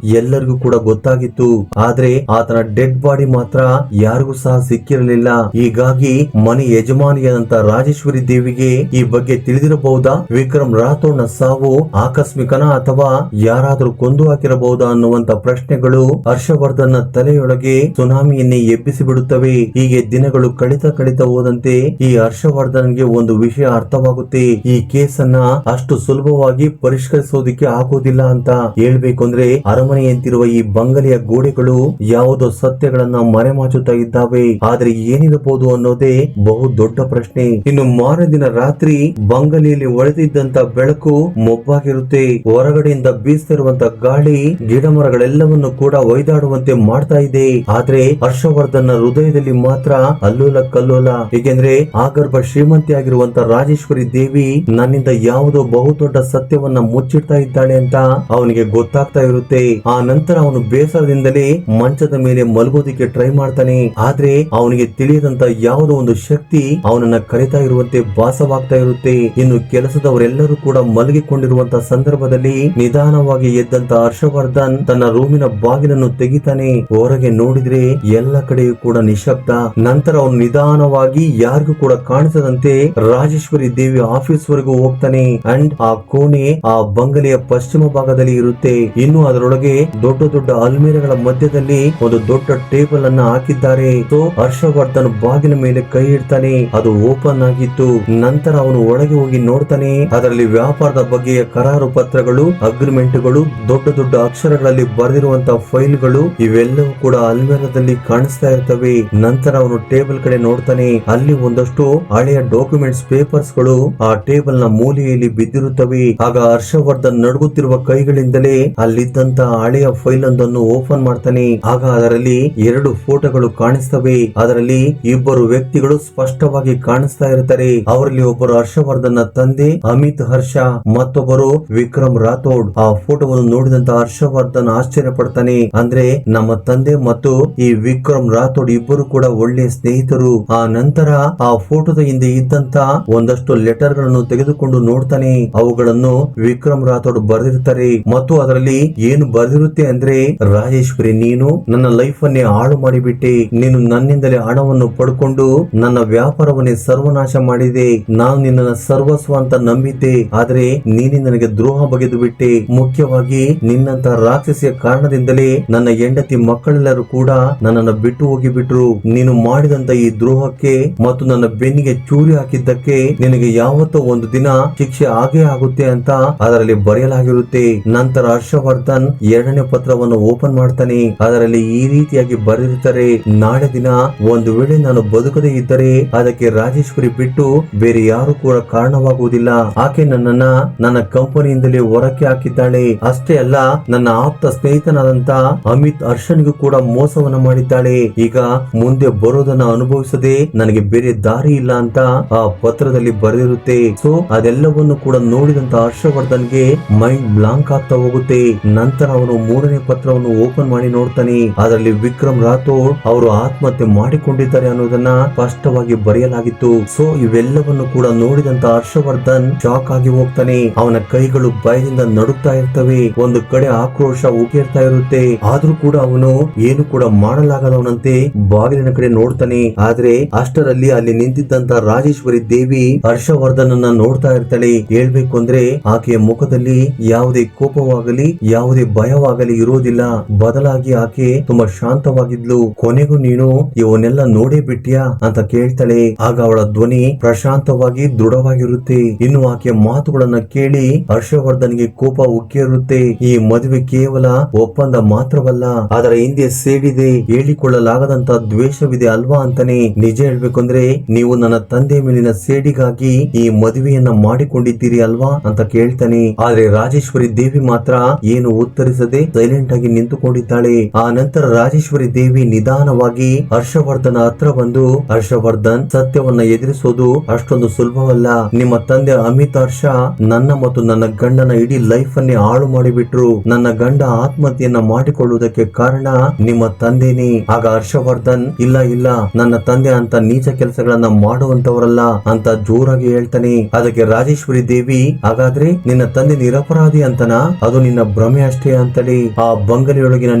ಎಲ್ಲರಿಗೂ ಕೂಡ ಗೊತ್ತಾಗಿತ್ತು. ಆದ್ರೆ ಆತನ ಡೆಡ್ ಬಾಡಿ ಮಾತ್ರ ಯಾರಿಗೂ ಸಹ ಸಿಕ್ಕಿರಲಿಲ್ಲ. ಹೀಗಾಗಿ ಮನೆ ಯಜಮಾನಿಯಾದಂತ ರಾಜೇಶ್ವರಿ ದೇವಿಗೆ ಈ ಬಗ್ಗೆ ತಿಳಿದಿರಬಹುದಾ? ವಿಕ್ರಮ್ ರಾಥೋಡ್ ನ ಸಾವು ಆಕಸ್ಮಿಕನ ಅಥವಾ ಯಾರಾದ್ರೂ ಕೊಂದು ಹಾಕಿರಬಹುದಾ ಅನ್ನುವಂತ ಪ್ರಶ್ನೆಗಳು ಹರ್ಷವರ್ಧನ್ ತಲೆಯೊಳಗೆ ಸುನಾಮಿಯನ್ನೇ ಎಬ್ಬಿಸಿ ಬಿಡುತ್ತವೆ. ಹೀಗೆ ದಿನಗಳು ಕಳಿತಾ ಹೋದಂತೆ ಈ ಹರ್ಷವರ್ಧನ್ಗೆ ಒಂದು ವಿಷಯ ಅರ್ಥವಾಗುತ್ತೆ. ಈ ಕೇಸನ್ನ ಅಷ್ಟು ಸುಲಭವಾಗಿ ಪರಿಷ್ಕರಿಸೋದಿಕ್ಕೆ ಆಗೋದಿಲ್ಲ ಅಂತ. ಹೇಳ್ಬೇಕು ಅಂದ್ರೆ ಅರಮನೆಯಂತಿರುವ ಈ ಬಂಗಲೆಯ ಗೋಡೆಗಳು ಯಾವುದೋ ಸತ್ಯಗಳನ್ನ ಮರೆಮಾಚುತ್ತಾ ಇದ್ದಾವೆ. ಆದ್ರೆ ಏನಿರಬಹುದು ಅನ್ನೋದೇ ಬಹು ದೊಡ್ಡ ಪ್ರಶ್ನೆ. ಇನ್ನು ಮಾರನೇ ದಿನ ರಾತ್ರಿ ಬಂಗಲೆಯಲ್ಲಿ ಒಳೆದಿದ್ದಂತ ಬೆಳಕು ಮೊಬ್ಬಾಗಿರುತ್ತೆ. ಹೊರಗಡೆಯಿಂದ ಬೀಸ್ತಿರುವಂತ ಗಾಳಿ ಗಿಡ ಮರಗಳೆಲ್ಲವನ್ನು ಕೂಡ ಒಯ್ದಾಡುವಂತೆ ಮಾಡ್ತಾ ಇದೆ. ಆದ್ರೆ ಹರ್ಷವರ್ಧನ್ ಹೃದಯದಲ್ಲಿ ಮಾತ್ರ ಅಲ್ಲೋಲ ಕಲ್ಲೋಲ. ಏಕೆಂದ್ರೆ ಆಗರ್ಭ ಶ್ರೀಮಂತಿಯಾಗಿರುವಂತ ರಾಜೇಶ್ವರಿ ದೇವಿ ನನ್ನಿಂದ ಯಾವುದೋ ಬಹುದೊಡ್ಡ ಸತ್ಯವನ್ನ ಮುಚ್ಚಿಡ್ತಾ ಇದ್ದಾಳೆ ಅಂತ ಅವನಿಗೆ ಗೊತ್ತಾಗ್ತಾ ಇರುತ್ತೆ. ಆ ನಂತರ ಅವನು ಬೇಸರದಿಂದಲೇ ಮಂಚದ ಮೇಲೆ ಮಲಗೋದಿಕ್ಕೆ ಟ್ರೈ ಮಾಡ್ತಾನೆ. ಆದ್ರೆ ಅವನಿಗೆ ತಿಳಿಯದಂತ ಯಾವುದೋ ಒಂದು ಶಕ್ತಿ ಅವನನ್ನ ಕರೀತಾ ಇರುವಂತೆ ಭಾಸವಾಗ್ತಾ ಇರುತ್ತೆ. ಇನ್ನು ಕೆಲಸದವರೆಲ್ಲರೂ ಕೂಡ ಮಲಗಿಕೊಂಡಿರುವಂತ ಸಂದರ್ಭದಲ್ಲಿ ನಿಧಾನವಾಗಿ ಎದ್ದಂತ ಹರ್ಷವರ್ಧನ್ ತನ್ನ ರೂಮಿನ ಬಾಗಿಲನ್ನು ತೆಗಿತಾನೆ. ಹೊರಗೆ ನೋಡಿದ್ರೆ ಎಲ್ಲ ಕಡೆಯೂ ಕೂಡ ನಿಶಬ್ದ. ನಂತರ ಅವನು ನಿಧಾನವಾಗಿ ಯಾರಿಗೂ ಕೂಡ ಕಾಣಿಸದಂತೆ ರಾಜೇಶ್ವರಿ ದೇವಿ ಆಫೀಸ್ ವರೆಗೂ ಹೋಗ್ತಾನೆ. ಅಂಡ್ ಆ ಕೋಣೆ ಆ ಬಂಗಲೆಯ ಪಶ್ಚಿಮ ಭಾಗದಲ್ಲಿ ಇರುತ್ತೆ. ಇನ್ನು ಅದರೊಳಗೆ ದೊಡ್ಡ ದೊಡ್ಡ ಅಲ್ಮೇರಗಳ ಮಧ್ಯದಲ್ಲಿ ಒಂದು ದೊಡ್ಡ ಟೇಬಲ್ ಅನ್ನ ಹಾಕಿದ್ದಾರೆ. ಸೊ ಹರ್ಷವರ್ಧನ್ ಬಾಗಿಲ ಮೇಲೆ ಕೈ ಇಡ್ತಾನೆ. ಅದು ಓಪನ್ ಆಗಿತ್ತು. ನಂತರ ಅವನು ಒಳಗೆ ಹೋಗಿ ನೋಡ್ತಾನೆ. ಅದರಲ್ಲಿ ವ್ಯಾಪಾರದ ಬಗ್ಗೆಯ ಕರಾರು ಪತ್ರಗಳು, ಅಗ್ರಿಮೆಂಟ್ಗಳು, ದೊಡ್ಡ ದೊಡ್ಡ ಅಕ್ಷರಗಳಲ್ಲಿ ಬರೆದಿರುವಂತಹ ಫೈಲ್ಗಳು ಇವೆಲ್ಲವೂ ಕೂಡ ಅಲ್ಮೇರದಲ್ಲಿ ಕಾಣಿಸ್ತಾ ಇರ್ತವೆ. ನಂತರ ಅವನು ಟೇಬಲ್ ಕಡೆ ನೋಡ್ತಾನೆ. ಅಲ್ಲಿ ಒಂದಷ್ಟು ಹಳೆಯ ಡಾಕ್ಯುಮೆಂಟ್ಸ್ ಪೇಪರ್ಸ್ ಗಳು ಆ ಟೇಬಲ್ ನ ಮೂಲೆಯಲ್ಲಿ ಬಿದ್ದಿರುತ್ತವೆ. ಆಗ ಹರ್ಷವರ್ಧನ್ ನಡುಗುತ್ತಿರುವ ಕೈಗಳಿಂದಲೇ ಅಲ್ಲಿದ್ದಂತ ಹಳೆಯ ಫೈಲ್ ಒಂದನ್ನು ಓಪನ್ ಮಾಡ್ತಾನೆ. ಆಗ ಅದರಲ್ಲಿ 2 ಫೋಟೋಗಳು ಕಾಣಿಸ್ತವೆ. ಅದರಲ್ಲಿ ಇಬ್ಬರು ವ್ಯಕ್ತಿಗಳು ಸ್ಪಷ್ಟವಾಗಿ ಕಾಣಿಸ್ತಾ ಇರ್ತಾರೆ. ಅವರಲ್ಲಿ ಒಬ್ಬರು ಹರ್ಷವರ್ಧನ್ ತಂದೆ ಅಮಿತ್ ಹರ್ಷ, ಮತ್ತೊಬ್ಬರು ವಿಕ್ರಮ್ ರಾಥೋಡ್. ಆ ಫೋಟೋವನ್ನು ನೋಡಿದಂತ ಹರ್ಷವರ್ಧನ್ ಆಶ್ಚರ್ಯ ಪಡ್ತಾನೆ. ಅಂದ್ರೆ ನಮ್ಮ ತಂದೆ ಮತ್ತು ಈ ವಿಕ್ರಮ್ ರಾಥೋಡ್ ಇಬ್ಬರು ಕೂಡ ಒಳ್ಳೆಯ ಸ್ನೇಹಿತರು. ಆ ನಂತರ ಆ ಫೋಟೋದ ಹಿಂದೆ ಇದ್ದಂತ ಒಂದಷ್ಟು ಲೆಟರ್ ಗಳನ್ನು ತೆಗೆದುಕೊಂಡು ನೋಡ್ತಾನೆ. ಅವುಗಳನ್ನು ವಿಕ್ರಮ್ ರಾಥೋಡ್ ಬರೆದಿರ್ತಾರೆ. ಮತ್ತು ಅದರಲ್ಲಿ ಏನು ಬರೆದಿರುತ್ತೆ ಅಂದ್ರೆ, ರಾಜೇಶ್ವರಿ, ನೀನು ನನ್ನ ಲೈಫ್ ಅನ್ನೇ ಹಾಳು ಮಾಡಿಬಿಟ್ಟೆ. ನೀನು ನನ್ನಿಂದಲೇ ಹಣವನ್ನು ಪಡ್ಕೊಂಡು ನನ್ನ ವ್ಯಾಪಾರವನ್ನೇ ಸರ್ವನಾಶ ಮಾಡಿದೆ. ನಾನು ನಿನ್ನ ಸರ್ವಸ್ವ ಅಂತ ನಂಬಿದ್ದೆ. ಆದ್ರೆ ನೀನು ನನಗೆ ದ್ರೋಹ ಬಗೆದು ಬಿಟ್ಟೆ. ಮುಖ್ಯವಾಗಿ ನಿನ್ನಂತ ರಾಕ್ಷಸಿಯ ಕಾರಣದಿಂದಲೇ ನನ್ನ ಹೆಂಡತಿ ಮಕ್ಕಳೆಲ್ಲರೂ ಕೂಡ ನನ್ನನ್ನು ಬಿಟ್ಟು ಹೋಗಿಬಿಟ್ರು. ನೀನು ಮಾಡಿದಂತ ಈ ದ್ರೋಹಕ್ಕೆ ಮತ್ತು ನನ್ನ ಬೆನ್ನಿಗೆ ಚೂರಿ ಹಾಕಿದ್ದಕ್ಕೆ ನಿನಗೆ ಯಾವತ್ತೋ ಒಂದು ದಿನ ಶಿಕ್ಷೆ ಆಗೇ ಆಗುತ್ತೆ ಅಂತ ಅದರಲ್ಲಿ ಬರೆಯಲಾಗಿರುತ್ತೆ. ನಂತರ ಹರ್ಷವರ್ಧನ್ 2ನೇ ಪತ್ರವನ್ನು ಓಪನ್ ಮಾಡ್ತಾನೆ. ಅದರಲ್ಲಿ ಈ ರೀತಿಯಾಗಿ ಬರೆದಿರ್ತಾರೆ, ನಾಳೆ ದಿನ ಒಂದು ವೇಳೆ ನಾನು ಬದುಕದೇ ಇದ್ದರೆ ಅದಕ್ಕೆ ರಾಜೇಶ್ವರಿ ಬಿಟ್ಟು ಬೇರೆ ಯಾರು ಕೂಡ ಕಾರಣವಾಗುವುದಿಲ್ಲ. ಆಕೆ ನನ್ನನ್ನ ನನ್ನ ಕಂಪನಿಯಿಂದಲೇ ಹೊರಕ್ಕೆ ಹಾಕಿದ್ದಾಳೆ. ಅಷ್ಟೇ ಅಲ್ಲ, ನನ್ನ ಆಪ್ತ ಸ್ನೇಹಿತನಾದಂತ ಅಮಿತ್ ಹರ್ಷನಿಗೂ ಕೂಡ ಮೋಸವನ್ನ ಮಾಡಿದ್ದಾಳೆ. ಈಗ ಮುಂದೆ ಬರೋದನ್ನ ಅನುಭವಿಸದೆ ನನಗೆ ಬೇರೆ ದಾರಿ ಇಲ್ಲ ಅಂತ ಆ ಪತ್ರದಲ್ಲಿ ಬರೆದಿರುತ್ತೆ. ಸೊ ಅದೆಲ್ಲವನ್ನು ಕೂಡ ನೋಡಿದಂತ ಹರ್ಷವರ್ಧನ್ಗೆ ಮೈಂಡ್ ಬ್ಲಾಂಕ್ ಆಗ್ತಾ ಹೋಗುತ್ತೆ. ನಂತರ ಅವನು 3ನೇ ಪತ್ರವನ್ನು ಓಪನ್ ಮಾಡಿ ನೋಡ್ತಾನೆ. ಅದರಲ್ಲಿ ವಿಕ್ರಮ್ ರಾಥೋಡ್ ಅವರು ಆತ್ಮಹತ್ಯೆ ಮಾಡಿಕೊಂಡಿದ್ದಾರೆ ಅನ್ನೋದನ್ನ ಸ್ಪಷ್ಟವಾಗಿ ಬರೆಯಲಾಗಿತ್ತು. ಸೊ ಇವೆಲ್ಲವನ್ನು ಕೂಡ ನೋಡಿದಂತ ಹರ್ಷವರ್ಧನ್ ಶಾಕ್ ಆಗಿ ಹೋಗ್ತಾನೆ. ಅವನ ಕೈಗಳು ಭಯದಿಂದ ನಡುಗ್ತಾ ಇರ್ತವೆ. ಒಂದು ಕಡೆ ಆಕ್ರೋಶ ಉಕ್ಕೇರ್ತಾ ಇರುತ್ತೆ. ಆದ್ರೂ ಕೂಡ ಅವನು ಏನು ಕೂಡ ಮಾಡಲಾಗದವನಂತೆ ಬಾಗಿಲಿನ ಕಡೆ ನೋಡ್ತಾನೆ. ಆದ್ರೆ ಅಷ್ಟರಲ್ಲಿ ಅಲ್ಲಿ ನಿಂತಿದ್ದಂತ ರಾಜೇಶ್ವರಿ ದೇವಿ ಹರ್ಷವರ್ಧನ್ ನೋಡ್ತಾ ಇರ್ತಾಳೆ. ಹೇಳ್ಬೇಕು ಅಂದ್ರೆ ಆಕೆಯ ಮುಖದಲ್ಲಿ ಯಾವುದೇ ಕೋಪವಾಗಲಿ ಯಾವುದೇ ಭಯವಾಗಲಿ ಇರೋದಿಲ್ಲ. ಬದಲಾಗಿ ಆಕೆ ತುಂಬಾ ಶಾಂತವಾಗಿದ್ಲು. ಕೊನೆಗೂ ನೀನು ಇವನ್ನೆಲ್ಲ ನೋಡೇ ಬಿಟ್ಯಾ ಅಂತ ಕೇಳ್ತಾಳೆ. ಆಗ ಅವಳ ಧ್ವನಿ ಪ್ರಶಾಂತವಾಗಿ ದೃಢವಾಗಿರುತ್ತೆ. ಇನ್ನು ಆಕೆಯ ಮಾತುಗಳನ್ನ ಕೇಳಿ ಹರ್ಷವರ್ಧನ್ಗೆ ಕೋಪ ಉಕ್ಕೇರುತ್ತೆ. ಈ ಮದುವೆ ಕೇವಲ ಒಪ್ಪಂದ ಮಾತ್ರವಲ್ಲ, ಅದರ ಹಿಂದೆ ಸೇಡಿದೆ, ಹೇಳಿಕೊಳ್ಳಲಾಗದಂತ ದ್ವೇಷವಿದೆ ಅಲ್ವಾ ಅಂತಾನೆ. ನಿಜ ಹೇಳ್ಬೇಕಂದ್ರೆ ನೀವು ನನ್ನ ತಂದೆ ಮೇಲಿನ ಸೇಡಿಗಾಗಿ ಈ ಮದುವೆಯನ್ನ ಮಾಡಿಕೊಂಡಿದ್ದೀರಿ ಅಲ್ವಾ ಅಂತ ಕೇಳ್ತಾನೆ. ಆದ್ರೆ ರಾಜೇಶ್ವರಿ ದೇವಿ ಮಾತ್ರ ಏನು ಉತ್ತರಿಸದೆ ಸೈಲೆಂಟ್ ಆಗಿ ನಿಂತುಕೊಂಡಿದ್ದಾಳೆ. ಆ ನಂತರ ರಾಜೇಶ್ವರಿ ದೇವಿ ನಿಧಾನವಾಗಿ ಹರ್ಷವರ್ಧನ ಹತ್ರ ಬಂದು, ಹರ್ಷವರ್ಧನ್, ಸತ್ಯವನ್ನ ಎದುರಿಸೋದು ಅಷ್ಟೊಂದು ಸುಲಭವಲ್ಲ. ನಿಮ್ಮ ತಂದೆ ಅಮಿತ್ ಹರ್ಷ ನನ್ನ ಮತ್ತು ನನ್ನ ಗಂಡನ ಇಡೀ ಲೈಫ್ ಅನ್ನೇ ಹಾಳು ಮಾಡಿಬಿಟ್ರು. ನನ್ನ ಗಂಡ ಆತ್ಮಹತ್ಯೆಯನ್ನ ಮಾಡಿಕೊಳ್ಳುವುದಕ್ಕೆ ಕಾರಣ ನಿಮ್ಮ ತಂದೆನೇ. ಆಗ ಹರ್ಷವರ್ಧನ್, ಇಲ್ಲ ಇಲ್ಲ, ನನ್ನ ತಂದೆ ಅಂತ ನೀಚ ಕೆಲಸಗಳನ್ನ ಮಾಡುವಂತವರಲ್ಲ ಅಂತ ಜೋರಾಗಿ ಹೇಳ್ತಾನೆ. ಅದಕ್ಕೆ ರಾಜೇಶ್ವರಿ ದೇವಿ, ಹಾಗಾದ್ರೆ ನಿನ್ನ ತಂದೆ ನಿರಪರಾಧಿ ಅಂತನಾ? ಅದು ನಿನ್ನ ಭ್ರಮೆ ಅಷ್ಟೇ ಅಂತೇಳಿ ಆ ಬಂಗಲೆಯೊಳಗಿನ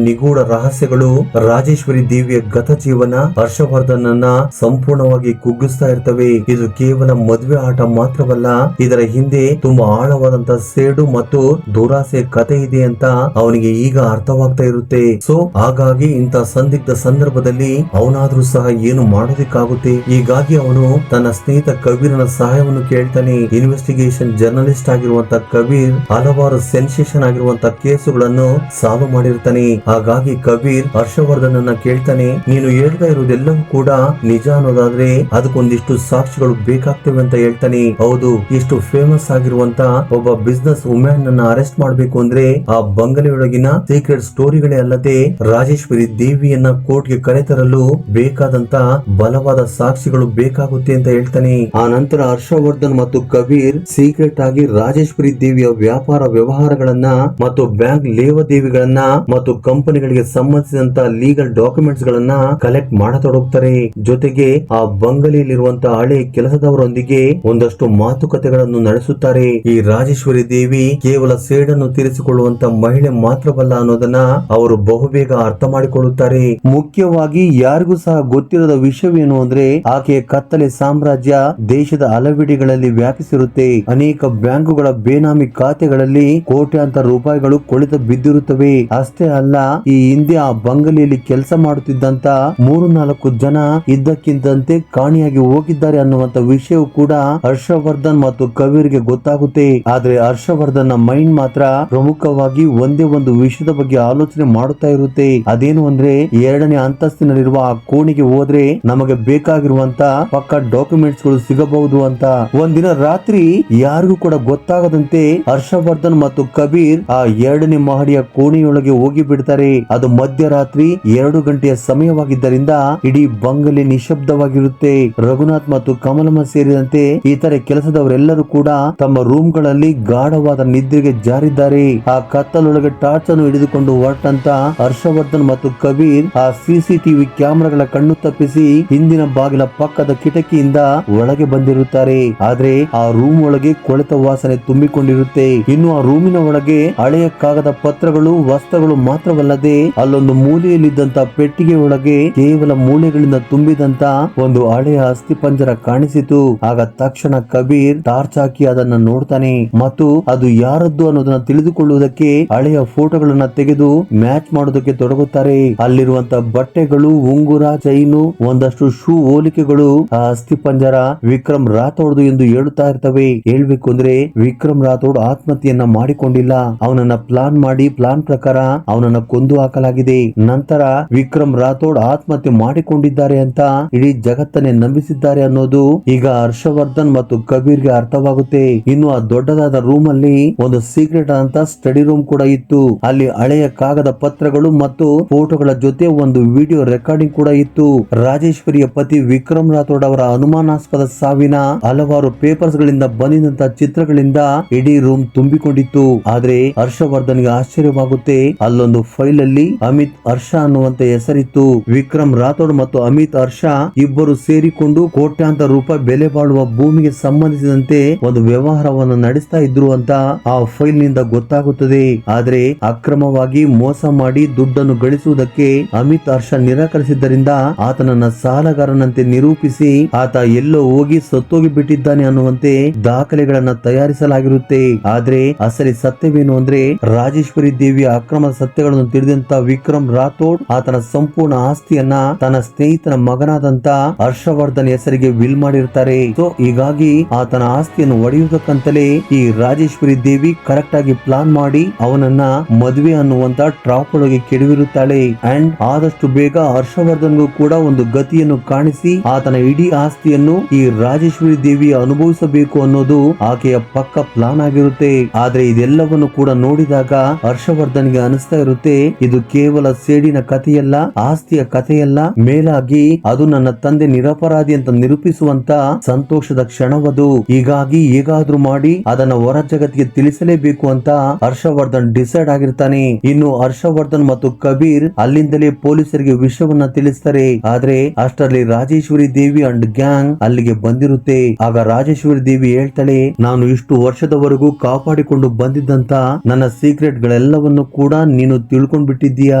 ನಿಗೂಢ ರಹಸ್ಯಗಳು ರಾಜೇಶ್ವರಿ ದೇವಿಯ ಗತ ಜೀವನ ಹರ್ಷವರ್ಧನನ್ನ ಸಂಪೂರ್ಣವಾಗಿ ಕುಗ್ಗಿಸ್ತಾ ಇರ್ತವೆ. ಇದು ಕೇವಲ ಮದುವೆ ಆಟ ಮಾತ್ರವಲ್ಲ, ಇದರ ಹಿಂದೆ ತುಂಬಾ ಆಳವಾದಂತ ಸೇಡು ಮತ್ತು ದುರಾಸೆ ಕತೆ ಇದೆ ಅಂತ ಅವನಿಗೆ ಈಗ ಅರ್ಥವಾಗ್ತಾ ಇರುತ್ತೆ. ಸೊ ಹಾಗಾಗಿ ಇಂತ ಸಂದಿಗ್ಧ ಸಂದರ್ಭದಲ್ಲಿ ಅವನಾದ್ರೂ ಸಹ ಏನು ಮಾಡೋದಿಕ್ಕಾಗುತ್ತೆ. ಹೀಗಾಗಿ ಅವನು ತನ್ನ ಸ್ನೇಹಿತ ಕಬೀರನ ಸಹಾಯವನ್ನು ಕೇಳ್ತಾನೆ. ಇನ್ವೆಸ್ಟಿಗೇಷನ್ ಜರ್ನಲಿಸ್ಟ್ ಆಗಿರುವಂತ ಕಬೀರ್ ಹಲವಾರು ಸೆನ್ಸೇಷನ್ ಆಗಿರುವಂತ ಕೇಸುಗಳನ್ನು ಸಾಲ್ವ್ ಮಾಡಿರ್ತಾನೆ. ಹಾಗಾಗಿ ಕಬೀರ್ ಹರ್ಷವರ್ಧನ್ ಕೇಳ್ತಾನೆ, ನೀನು ಹೇಳ್ತಾ ಇರುವುದೆಲ್ಲವೂ ಕೂಡ ನಿಜ ಅನ್ನೋದಾದ್ರೆ ಅದಕ್ಕೊಂದಿಷ್ಟು ಸಾಕ್ಷಿಗಳು ಬೇಕಾಗ್ತವೆ ಅಂತ ಹೇಳ್ತಾನೆ. ಹೌದು, ಇಷ್ಟು ಫೇಮಸ್ ಆಗಿರುವಂತ ಒಬ್ಬ ಬಿಸಿನೆಸ್ ವುಮೆನ್ ಅನ್ನ ಅರೆಸ್ಟ್ ಮಾಡಬೇಕು ಅಂದ್ರೆ ಆ ಬಂಗಲೆಯೊಳಗಿನ ಸೀಕ್ರೆಟ್ ಸ್ಟೋರಿಗಳೇ ಅಲ್ಲದೆ ರಾಜೇಶ್ವರಿ ದೇವಿಯನ್ನ ಕೋರ್ಟ್ಗೆ ಕರೆತರಲು ಬೇಕಾದಂತ ಬಲವಾದ ಸಾಕ್ಷಿಗಳು ಬೇಕಾಗುತ್ತೆ ಅಂತ ಹೇಳ್ತಾನೆ. ಆ ನಂತರ ಹರ್ಷವರ್ಧನ್ ಮತ್ತು ಕಬೀರ್ ಸೀಕ್ರೆಟ್ ಆಗಿ ರಾಜೇಶ್ವರಿ ದೇವಿಯ ವ್ಯಾಪಾರ ವ್ಯವಹಾರಗಳನ್ನ ಮತ್ತು ಬ್ಯಾಂಕ್ ಲೇವಾದೇವಿಗಳನ್ನ ಮತ್ತು ಕಂಪನಿಗಳಿಗೆ ಸಂಬಂಧಿಸಿದಂತ ಲೀಗಲ್ ಡಾಕ್ಯುಮೆಂಟ್ಸ್ ಗಳನ್ನ ಕಲೆಕ್ಟ್ ಮಾಡತೊಡಗುತ್ತಾರೆ. ಜೊತೆಗೆ ಆ ಬಂಗಲೆಯಲ್ಲಿರುವಂತಹ ಹಳೆ ಕೆಲಸದವರೊಂದಿಗೆ ಒಂದಷ್ಟು ಮಾತುಕತೆಗಳನ್ನು ನಡೆಸುತ್ತಾರೆ. ಈ ರಾಜೇಶ್ವರಿ ದೇವಿ ಕೇವಲ ಸೇಡನ್ನು ತೀರಿಸಿಕೊಳ್ಳುವಂತ ಮಹಿಳೆ ಮಾತ್ರವಲ್ಲ ಅನ್ನೋದನ್ನ ಅವರು ಬಹುಬೇಗ ಅರ್ಥ ಮಾಡಿಕೊಳ್ಳುತ್ತಾರೆ. ಮುಖ್ಯವಾಗಿ ಯಾರಿಗೂ ಸಹ ಗೊತ್ತಿರದ ವಿಷಯವೇನು ಅಂದ್ರೆ ಆಕೆಯ ಕತ್ತಲೆ ಸಾಮ್ರಾಜ್ಯ ದೇಶದ ಹಲವೆಡೆಗಳಲ್ಲಿ ವ್ಯಾಪಿಸಿರುತ್ತೆ. ಅನೇಕ ಬ್ಯಾಂಕುಗಳ ಬೇನಾಮಿ ಖಾತೆಗಳಲ್ಲಿ ಕೋಟ್ಯಾಂತರ ರೂಪಾಯಿಗಳು ಕೊಳೆತು ಬಿದ್ದಿರುತ್ತವೆ. ಅಷ್ಟೇ ಅಲ್ಲ, ಈ ಹಿಂದೆ ಆ ಬಂಗಲೆಯಲ್ಲಿ ಕೆಲಸ ಮಾಡುತ್ತಿದ್ದಂತ 3-4 ಜನ ಇದ್ದಕ್ಕಿದ್ದಂತೆ ಕಾಣಿಯಾಗಿ ಹೋಗಿದ್ದಾರೆ ಅನ್ನುವಂತ ವಿಷಯವು ಕೂಡ ಹರ್ಷವರ್ಧನ್ ಮತ್ತು ಕಬೀರ್ಗೆ ಗೊತ್ತಾಗುತ್ತೆ. ಆದ್ರೆ ಹರ್ಷವರ್ಧನ್ ಮೈಂಡ್ ಮಾತ್ರ ಪ್ರಮುಖವಾಗಿ ಒಂದೇ ಒಂದು ವಿಷಯದ ಬಗ್ಗೆ ಆಲೋಚನೆ ಮಾಡುತ್ತಾ ಇರುತ್ತೆ. ಅದೇನು ಅಂದ್ರೆ 2ನೇ ಅಂತಸ್ತಿನಲ್ಲಿರುವ ಆ ಕೋಣೆಗೆ ಹೋದ್ರೆ ನಮಗೆ ಬೇಕಾಗಿರುವಂತ ಪಕ್ಕ ಡಾಕ್ಯುಮೆಂಟ್ಸ್ ಗಳು ಸಿಗಬಹುದು ಅಂತ. ಒಂದಿನ ರಾತ್ರಿ ಯಾರಿಗೂ ಕೂಡ ಗೊತ್ತಾಗದಂತೆ ಹರ್ಷವರ್ಧನ್ ಮತ್ತು ಕಬೀರ್ ಆ 2ನೇ ಮಹಡಿಯ ಕೋಣೆಯೊಳಗೆ ಹೋಗಿ ಬಿಡ್ತಾರೆ. ಅದು ಮಧ್ಯರಾತ್ರಿ 2 ಗಂಟೆಯ ಸಮಯವಾಗಿದ್ದರಿಂದ ಇಡೀ ಬಂಗಲೆ ನಿಶಬ್ದವಾಗಿರುತ್ತೆ. ರಘುನಾಥ್ ಮತ್ತು ಕಮಲಮ್ಮ ಸೇರಿದಂತೆ ಇತರೆ ಕೆಲಸದವರೆಲ್ಲರೂ ಕೂಡ ತಮ್ಮ ರೂಮ್ ಗಳಲ್ಲಿ ಗಾಢವಾದ ನಿದ್ರೆಗೆ ಜಾರಿದ್ದಾರೆ. ಆ ಕತ್ತಲೊಳಗೆ ಟಾರ್ಚ್ ಅನ್ನು ಹಿಡಿದುಕೊಂಡು ಹೊರಟಂತ ಹರ್ಷವರ್ಧನ್ ಮತ್ತು ಕಬೀರ್ ಆ ಸಿಸಿಟಿವಿ ಕ್ಯಾಮೆರಾಗಳ ಕಣ್ಣು ತಪ್ಪಿಸಿ ಹಿಂದಿನ ಬಾಗಿಲ ಪಕ್ಕದ ಕಿಟಕಿಯಿಂದ ಒಳಗೆ ಬಂದಿರುತ್ತಾರೆ. ಆದ್ರೆ ಆ ರೂಮ್ ಒಳಗೆ ಕೊಳೆತ ವಾಸನೆ ತುಂಬಿಕೊಂಡಿರುತ್ತೆ. ಇನ್ನು ಆ ರೂಮಿನ ಒಳಗೆ ಹಳೆಯ ಕಾಗದ ಪತ್ರಗಳು, ವಸ್ತ್ರಗಳು ಮಾತ್ರವಲ್ಲದೆ ಅಲ್ಲೊಂದು ಮೂಲೆಯಲ್ಲಿದ್ದಂತ ಪೆಟ್ಟಿಗೆ ಒಳಗೆ ಕೇವಲ ಮೂಳೆಗಳಿಂದ ತುಂಬಿದಂತ ಒಂದು ಹಳೆಯ ಅಸ್ಥಿ ಪಂಜರ ಕಾಣಿಸಿತು. ಆಗ ತಕ್ಷಣ ಕಬೀರ್ ಟಾರ್ಚ್ ಹಾಕಿ ಅದನ್ನ ನೋಡ್ತಾನೆ ಮತ್ತು ಅದು ಯಾರದ್ದು ಅನ್ನೋದನ್ನ ತಿಳಿದುಕೊಳ್ಳುವುದಕ್ಕೆ ಹಳೆಯ ಫೋಟೋಗಳನ್ನ ತೆಗೆದು ಮ್ಯಾಚ್ ಮಾಡೋದಕ್ಕೆ ತೊಡಗುತ್ತಾರೆ. ಅಲ್ಲಿರುವಂತ ಬಟ್ಟೆಗಳು, ಉಂಗುರ, ಚೈನು, ಒಂದಷ್ಟು ಶೂ ಹೋಲಿಕೆಗಳು ಆ ಅಸ್ಥಿ ಪಂಜರ ವಿಕ್ರಮ್ ರಾಥೋಡ್ದು ಎಂದು ಹೇಳುತ್ತಾ ಇರ್ತವೆ. ಹೇಳ್ಬೇಕು ಅಂದ್ರೆ ವಿಕ್ರಮ್ ರಾಥೋಡ್ ಆತ್ಮಹತ್ಯೆಯನ್ನ ಮಾಡಿಕೊಂಡಿಲ್ಲ. ಅವನನ್ನ ಪ್ಲಾನ್ ಮಾಡಿ ಪ್ಲಾನ್ ಪ್ರಕಾರ ಅವನನ್ನ ಕೊಂದು ಹಾಕಲಾಗಿದೆ. ನಂತರ ವಿಕ್ರಮ್ ರಾಥೋಡ್ ಆತ್ಮಹತ್ಯೆ ಮಾಡಿಕೊಂಡಿದ್ದಾರೆ ಅಂತ ಇಡೀ ಜಗತ್ತನ್ನೇ ನಂಬಿಸಿದ್ದಾರೆ ಅನ್ನೋದು ಈಗ ಹರ್ಷವರ್ಧನ್ ಮತ್ತು ಕಬೀರ್ಗೆ ಅರ್ಥವಾಗುತ್ತೆ. ಇನ್ನು ಆ ದೊಡ್ಡದಾದ ರೂಮ್ ಅಲ್ಲಿ ಒಂದು ಸೀಕ್ರೆಟ್ ಅಂತ ಸ್ಟಡಿ ರೂಮ್ ಕೂಡ ಇತ್ತು. ಅಲ್ಲಿ ಹಳೆಯ ಕಾಗದ ಪತ್ರಗಳು ಮತ್ತು ಫೋಟೋಗಳ ಜೊತೆ ಜೊತೆ ಒಂದು ವಿಡಿಯೋ ರೆಕಾರ್ಡಿಂಗ್ ಕೂಡ ಇತ್ತು. ರಾಜೇಶ್ವರಿಯ ಪತಿ ವಿಕ್ರಮ್ ರಾಥೋಡ್ ಅವರ ಅನುಮಾನಾಸ್ಪದ ಸಾವಿನ ಹಲವಾರು ಪೇಪರ್ಸ್ ಗಳಿಂದ ಬಂದಿದ್ದಂತ ಚಿತ್ರಗಳಿಂದ ಇಡೀ ರೂಮ್ ತುಂಬಿಕೊಂಡಿತ್ತು. ಆದ್ರೆ ಹರ್ಷವರ್ಧನ್ಗೆ ಆಶ್ಚರ್ಯವಾಗುತ್ತೆ, ಅಲ್ಲೊಂದು ಫೈಲ್ ಅಲ್ಲಿ ಅಮಿತ್ ಹರ್ಷ ಅನ್ನುವಂತ ಹೆಸರಿತ್ತು. ವಿಕ್ರಮ್ ರಾಥೋಡ್ ಮತ್ತು ಅಮಿತ್ ಹರ್ಷ ಇಬ್ಬರು ಸೇರಿಕೊಂಡು ಕೋಟ್ಯಾಂತರ ರೂಪಾಯಿ ಬೆಲೆ ಬಾಳುವ ಭೂಮಿಗೆ ಸಂಬಂಧಿಸಿದಂತೆ ಒಂದು ವ್ಯವಹಾರವನ್ನು ನಡೆಸ್ತಾ ಇದ್ರು ಅಂತ ಆ ಫೈಲ್ ನಿಂದ ಗೊತ್ತಾಗುತ್ತದೆ. ಆದ್ರೆ ಅಕ್ರಮವಾಗಿ ಮೋಸ ಮಾಡಿ ದುಡ್ಡನ್ನು ಗಳಿಸುವುದಕ್ಕೆ ಅಮಿತ್ ಹರ್ಷ ನಿರಾಕರಿಸಿದ್ದರಿಂದ ಆತನನ್ನ ಸಾಲಗಾರನಂತೆ ನಿರೂಪಿಸಿ ಆತ ಎಲ್ಲೋ ಹೋಗಿ ಸತ್ತೋಗಿ ಬಿಟ್ಟಿದ್ದಾನೆ ಅನ್ನುವಂತೆ ದಾಖಲೆಗಳನ್ನ ತಯಾರಿಸಲಾಗಿರುತ್ತೆ. ಆದ್ರೆ ಅಸಲಿ ಸತ್ಯವೇನು ಅಂದ್ರೆ ರಾಜೇಶ್ವರಿ ದೇವಿಯ ಅಕ್ರಮ ಸತ್ಯಗಳನ್ನು ತಿಳಿದಂತ ವಿಕ್ರಮ್ ರಾಥೋಡ್ ಆತನ ಸಂಪೂರ್ಣ ಆಸ್ತಿಯನ್ನ ತನ್ನ ಸ್ನೇಹಿತನ ಮಗನಾದಂತ ಹರ್ಷವರ್ಧನ್ ಹೆಸರಿಗೆ ವಿಲ್ ಮಾಡಿರ್ತಾರೆ. ಸೊ ಹೀಗಾಗಿ ಆತನ ಆಸ್ತಿಯನ್ನು ಒಡೆಯುವುದಕ್ಕಂತಲೇ ಈ ರಾಜೇಶ್ವರಿ ದೇವಿ ಕರೆಕ್ಟ್ ಆಗಿ ಪ್ಲಾನ್ ಮಾಡಿ ಅವನನ್ನ ಮದುವೆ ಅನ್ನುವಂತ ಟ್ರಾಪ್ ಒಳಗೆ ಕೆಡವಿರುತ್ತಾಳೆ. ಅಂಡ್ ಆದಷ್ಟು ಬೇಗ ಹರ್ಷವರ್ಧನ್ಗೂ ಕೂಡ ಒಂದು ಗತಿಯನ್ನು ಕಾಣಿಸಿ ಆತನ ಇಡೀ ಆಸ್ತಿಯನ್ನು ಈ ರಾಜೇಶ್ವರಿ ದೇವಿ ಅನುಭವಿಸಬೇಕು ಅನ್ನೋದು ಆಕೆಯ ಪಕ್ಕ ಪ್ಲಾನ್ ಆಗಿರುತ್ತೆ. ಆದ್ರೆ ಇದೆಲ್ಲವನ್ನು ಕೂಡ ನೋಡಿದಾಗ ಹರ್ಷವರ್ಧನ್ಗೆ ಅನಿಸ್ತಾ ಇರುತ್ತೆ, ಇದು ಕೇವಲ ಸೇಡಿನ ಕಥೆಯಲ್ಲ, ಆಸ್ತಿಯ ಕಥೆಯಲ್ಲ, ಮೇಲಾಗಿ ಅದು ನನ್ನ ತಂದೆ ನಿರಪರಾಧಿ ಅಂತ ನಿರೂಪಿಸುವಂತ ಸಂತೋಷದ ಕ್ಷಣವದು. ಹೀಗಾಗಿ ಹೇಗಾದ್ರೂ ಮಾಡಿ ಅದನ್ನ ಹೊರ ಜಗತ್ತಿಗೆ ತಿಳಿಸಲೇಬೇಕು ಅಂತ ಹರ್ಷವರ್ಧನ್ ಡಿಸೈಡ್ ಆಗಿರ್ತಾನೆ. ಇನ್ನು ಹರ್ಷವರ್ಧನ್ ಮತ್ತು ಕಬೀರ್ ಅಲ್ಲಿಂದಲೇ ಪೊಲೀಸರಿಗೆ ವಿಷಯವನ್ನ ತಿಳಿಸ್ತಾರೆ. ಆದ್ರೆ ಅಷ್ಟರಲ್ಲಿ ರಾಜೇಶ್ವರಿ ದೇವಿ ಅಂಡ್ ಗ್ಯಾಂಗ್ ಅಲ್ಲಿಗೆ ಬಂದಿರುತ್ತೆ. ಆಗ ರಾಜೇಶ್ವರಿ ದೇವಿ ಹೇಳ್ತಾಳೆ, ನಾನು ಇಷ್ಟು ವರ್ಷದವರೆಗೂ ಕಾಪಾಡಿಕೊಂಡು ಬಂದಿದ್ದಂತ ನನ್ನ ಸೀಕ್ರೆಟ್ ಗಳೆಲ್ಲವನ್ನು ಕೂಡ ನೀನು ತಿಳ್ಕೊಂಡ್ ಬಿಟ್ಟಿದ್ದೀಯಾ.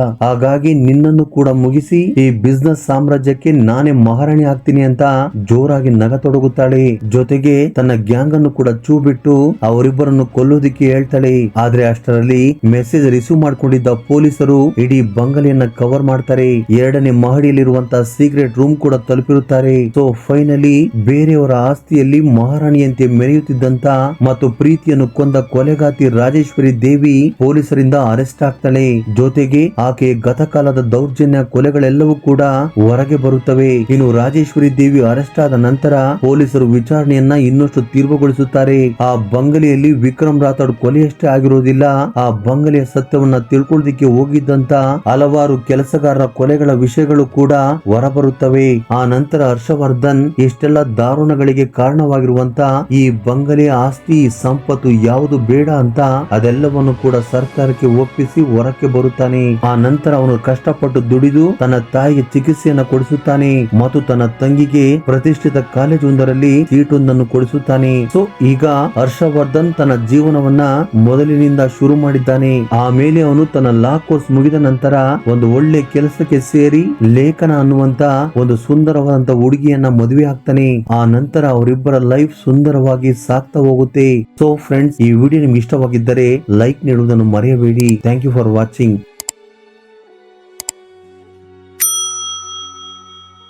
ಹಾಗಾಗಿ ನಿನ್ನನ್ನು ಕೂಡ ಮುಗಿಸಿ ಈ ಬಿಸ್ನೆಸ್ ಸಾಮ್ರಾಜ್ಯಕ್ಕೆ ನಾನೇ ಮಹಾರಾಣಿ ಆಗ್ತೀನಿ ಅಂತ ಜೋರಾಗಿ ನಗತೊಡಗುತ್ತಾಳೆ. ಜೊತೆಗೆ ತನ್ನ ಗ್ಯಾಂಗ್ ಅನ್ನು ಕೂಡ ಚೂ ಬಿಟ್ಟು ಅವರಿಬ್ಬರನ್ನು ಕೊಲ್ಲೋದಿಕ್ಕೆ ಹೇಳ್ತಾಳೆ. ಆದ್ರೆ ಅಷ್ಟರಲ್ಲಿ ಮೆಸೇಜ್ ರಿಸೀವ್ ಮಾಡ್ಕೊಂಡಿದ್ದ ಪೊಲೀಸರು ಇಡೀ ಬಂಗಲೆಯನ್ನ ಕವರ್ ಮಾಡ್ತಾರೆ. 2ನೇ ಮಹಡಿಯಲ್ಲಿರುವಂತಹ ಸೀಕ್ರೆಟ್ ರೂಮ್ ಕೂಡ ತಲುಪಿರುತ್ತಾರೆ. ಸೊ ಫೈನಲಿ ಬೇರೆಯವರ ಆಸ್ತಿಯಲ್ಲಿ ಮಹಾರಾಣಿಯಂತೆ ಮೆರೆಯುತ್ತಿದ್ದಂತ ಮತ್ತು ಪ್ರೀತಿಯನ್ನು ಕೊಂದ ಕೊಲೆಗಾತಿ ರಾಜೇಶ್ವರಿ ದೇವಿ ಪೊಲೀಸರಿಂದ ಅರೆಸ್ಟ್ ಆಗ್ತಾಳೆ. ಜೊತೆಗೆ ಆಕೆ ಗತಕಾಲದ ದೌರ್ಜನ್ಯ ಕೊಲೆಗಳೆಲ್ಲವೂ ಕೂಡ ಹೊರಗೆ ಬರುತ್ತವೆ. ಇನ್ನು ರಾಜೇಶ್ವರಿ ದೇವಿ ಅರೆಸ್ಟ್ ಆದ ನಂತರ ಪೊಲೀಸರು ವಿಚಾರಣೆಯನ್ನ ಇನ್ನಷ್ಟು ತೀವ್ರಗೊಳಿಸುತ್ತಾರೆ. ಆ ಬಂಗಲೆಯಲ್ಲಿ ವಿಕ್ರಮ್ ರಾಥೋಡ್ ಕೊಲೆಯಷ್ಟೇ ಆಗಿರೋದಿಲ್ಲ, ಆ ಬಂಗಲೆಯ ಸತ್ಯವನ್ನ ತಿಳ್ಕೊಳ್ಳೋದಿಕ್ಕೆ ಹೋಗಿದ್ದಂತ ಹಲವಾರು ಕೆಲಸಗಾರರ ಕೊಲೆಗಳ ವಿಷಯಗಳು ಕೂಡ ಹೊರಬರುತ್ತವೆ. ಆ ನಂತರ ಹರ್ಷವರ್ಧನ್ ಇಷ್ಟೆಲ್ಲ ದಾರುಣಗಳಿಗೆ ಕಾರಣವಾಗಿರುವಂತ ಈ ಬಂಗಲೆಯ ಆಸ್ತಿ ಸಂಪತ್ತು ಯಾವುದು ಬೇಡ ಅಂತ ಅದೆಲ್ಲವನ್ನು ಕೂಡ ಸರ್ಕಾರಕ್ಕೆ ಒಪ್ಪಿಸಿ ಹೊರಕ್ಕೆ ಬರುತ್ತಾನೆ. ಆ ನಂತರ ಅವನು ಕಷ್ಟಪಟ್ಟು ದುಡಿದು ತನ್ನ ತಾಯಿಗೆ ಚಿಕಿತ್ಸೆಯನ್ನ ಕೊಡಿಸುತ್ತಾನೆ ಮತ್ತು ತನ್ನ ತಂಗಿಗೆ ಪ್ರತಿಷ್ಠಿತ ಕಾಲೇಜ್ ಒಂದರಲ್ಲಿ ಸೀಟ್ ಒಂದನ್ನು ಕೊಡಿಸುತ್ತಾನೆ. ಸೊ ಈಗ ಹರ್ಷವರ್ಧನ್ ತನ್ನ ಜೀವನವನ್ನ ಮೊದಲಿನಿಂದ ಶುರು ಮಾಡಿದ್ದಾನೆ. ಆಮೇಲೆ ಅವನು ತನ್ನ ಲಾ ಕೋರ್ಸ್ ಮುಗಿದ ನಂತರ ಒಂದು ಒಳ್ಳೆ ಕೆಲಸಕ್ಕೆ ಸೇರಿ ಲೇಖನ ಅನ್ನುವಂತ ಒಂದು ಸುಂದರವಾದಂತ ಹುಡುಗಿಯನ್ನ ಮದುವೆ ಆಗ್ತಾನೆ. ಆ ನಂತರ ಅವರಿಬ್ಬರ ಲೈಫ್ ಸುಂದರವಾಗಿ ಸಾಗ್ತಾ ಹೋಗುತ್ತೆ. ಸೊ ಫ್ರೆಂಡ್ಸ್, ಈ ವಿಡಿಯೋ ನಿಮ್ಗೆ ಇಷ್ಟವಾಗಿದ್ದರೆ ಲೈಕ್ ನೀಡುವುದನ್ನು ಮರೆಯಬೇಡಿ. Thank you for watching.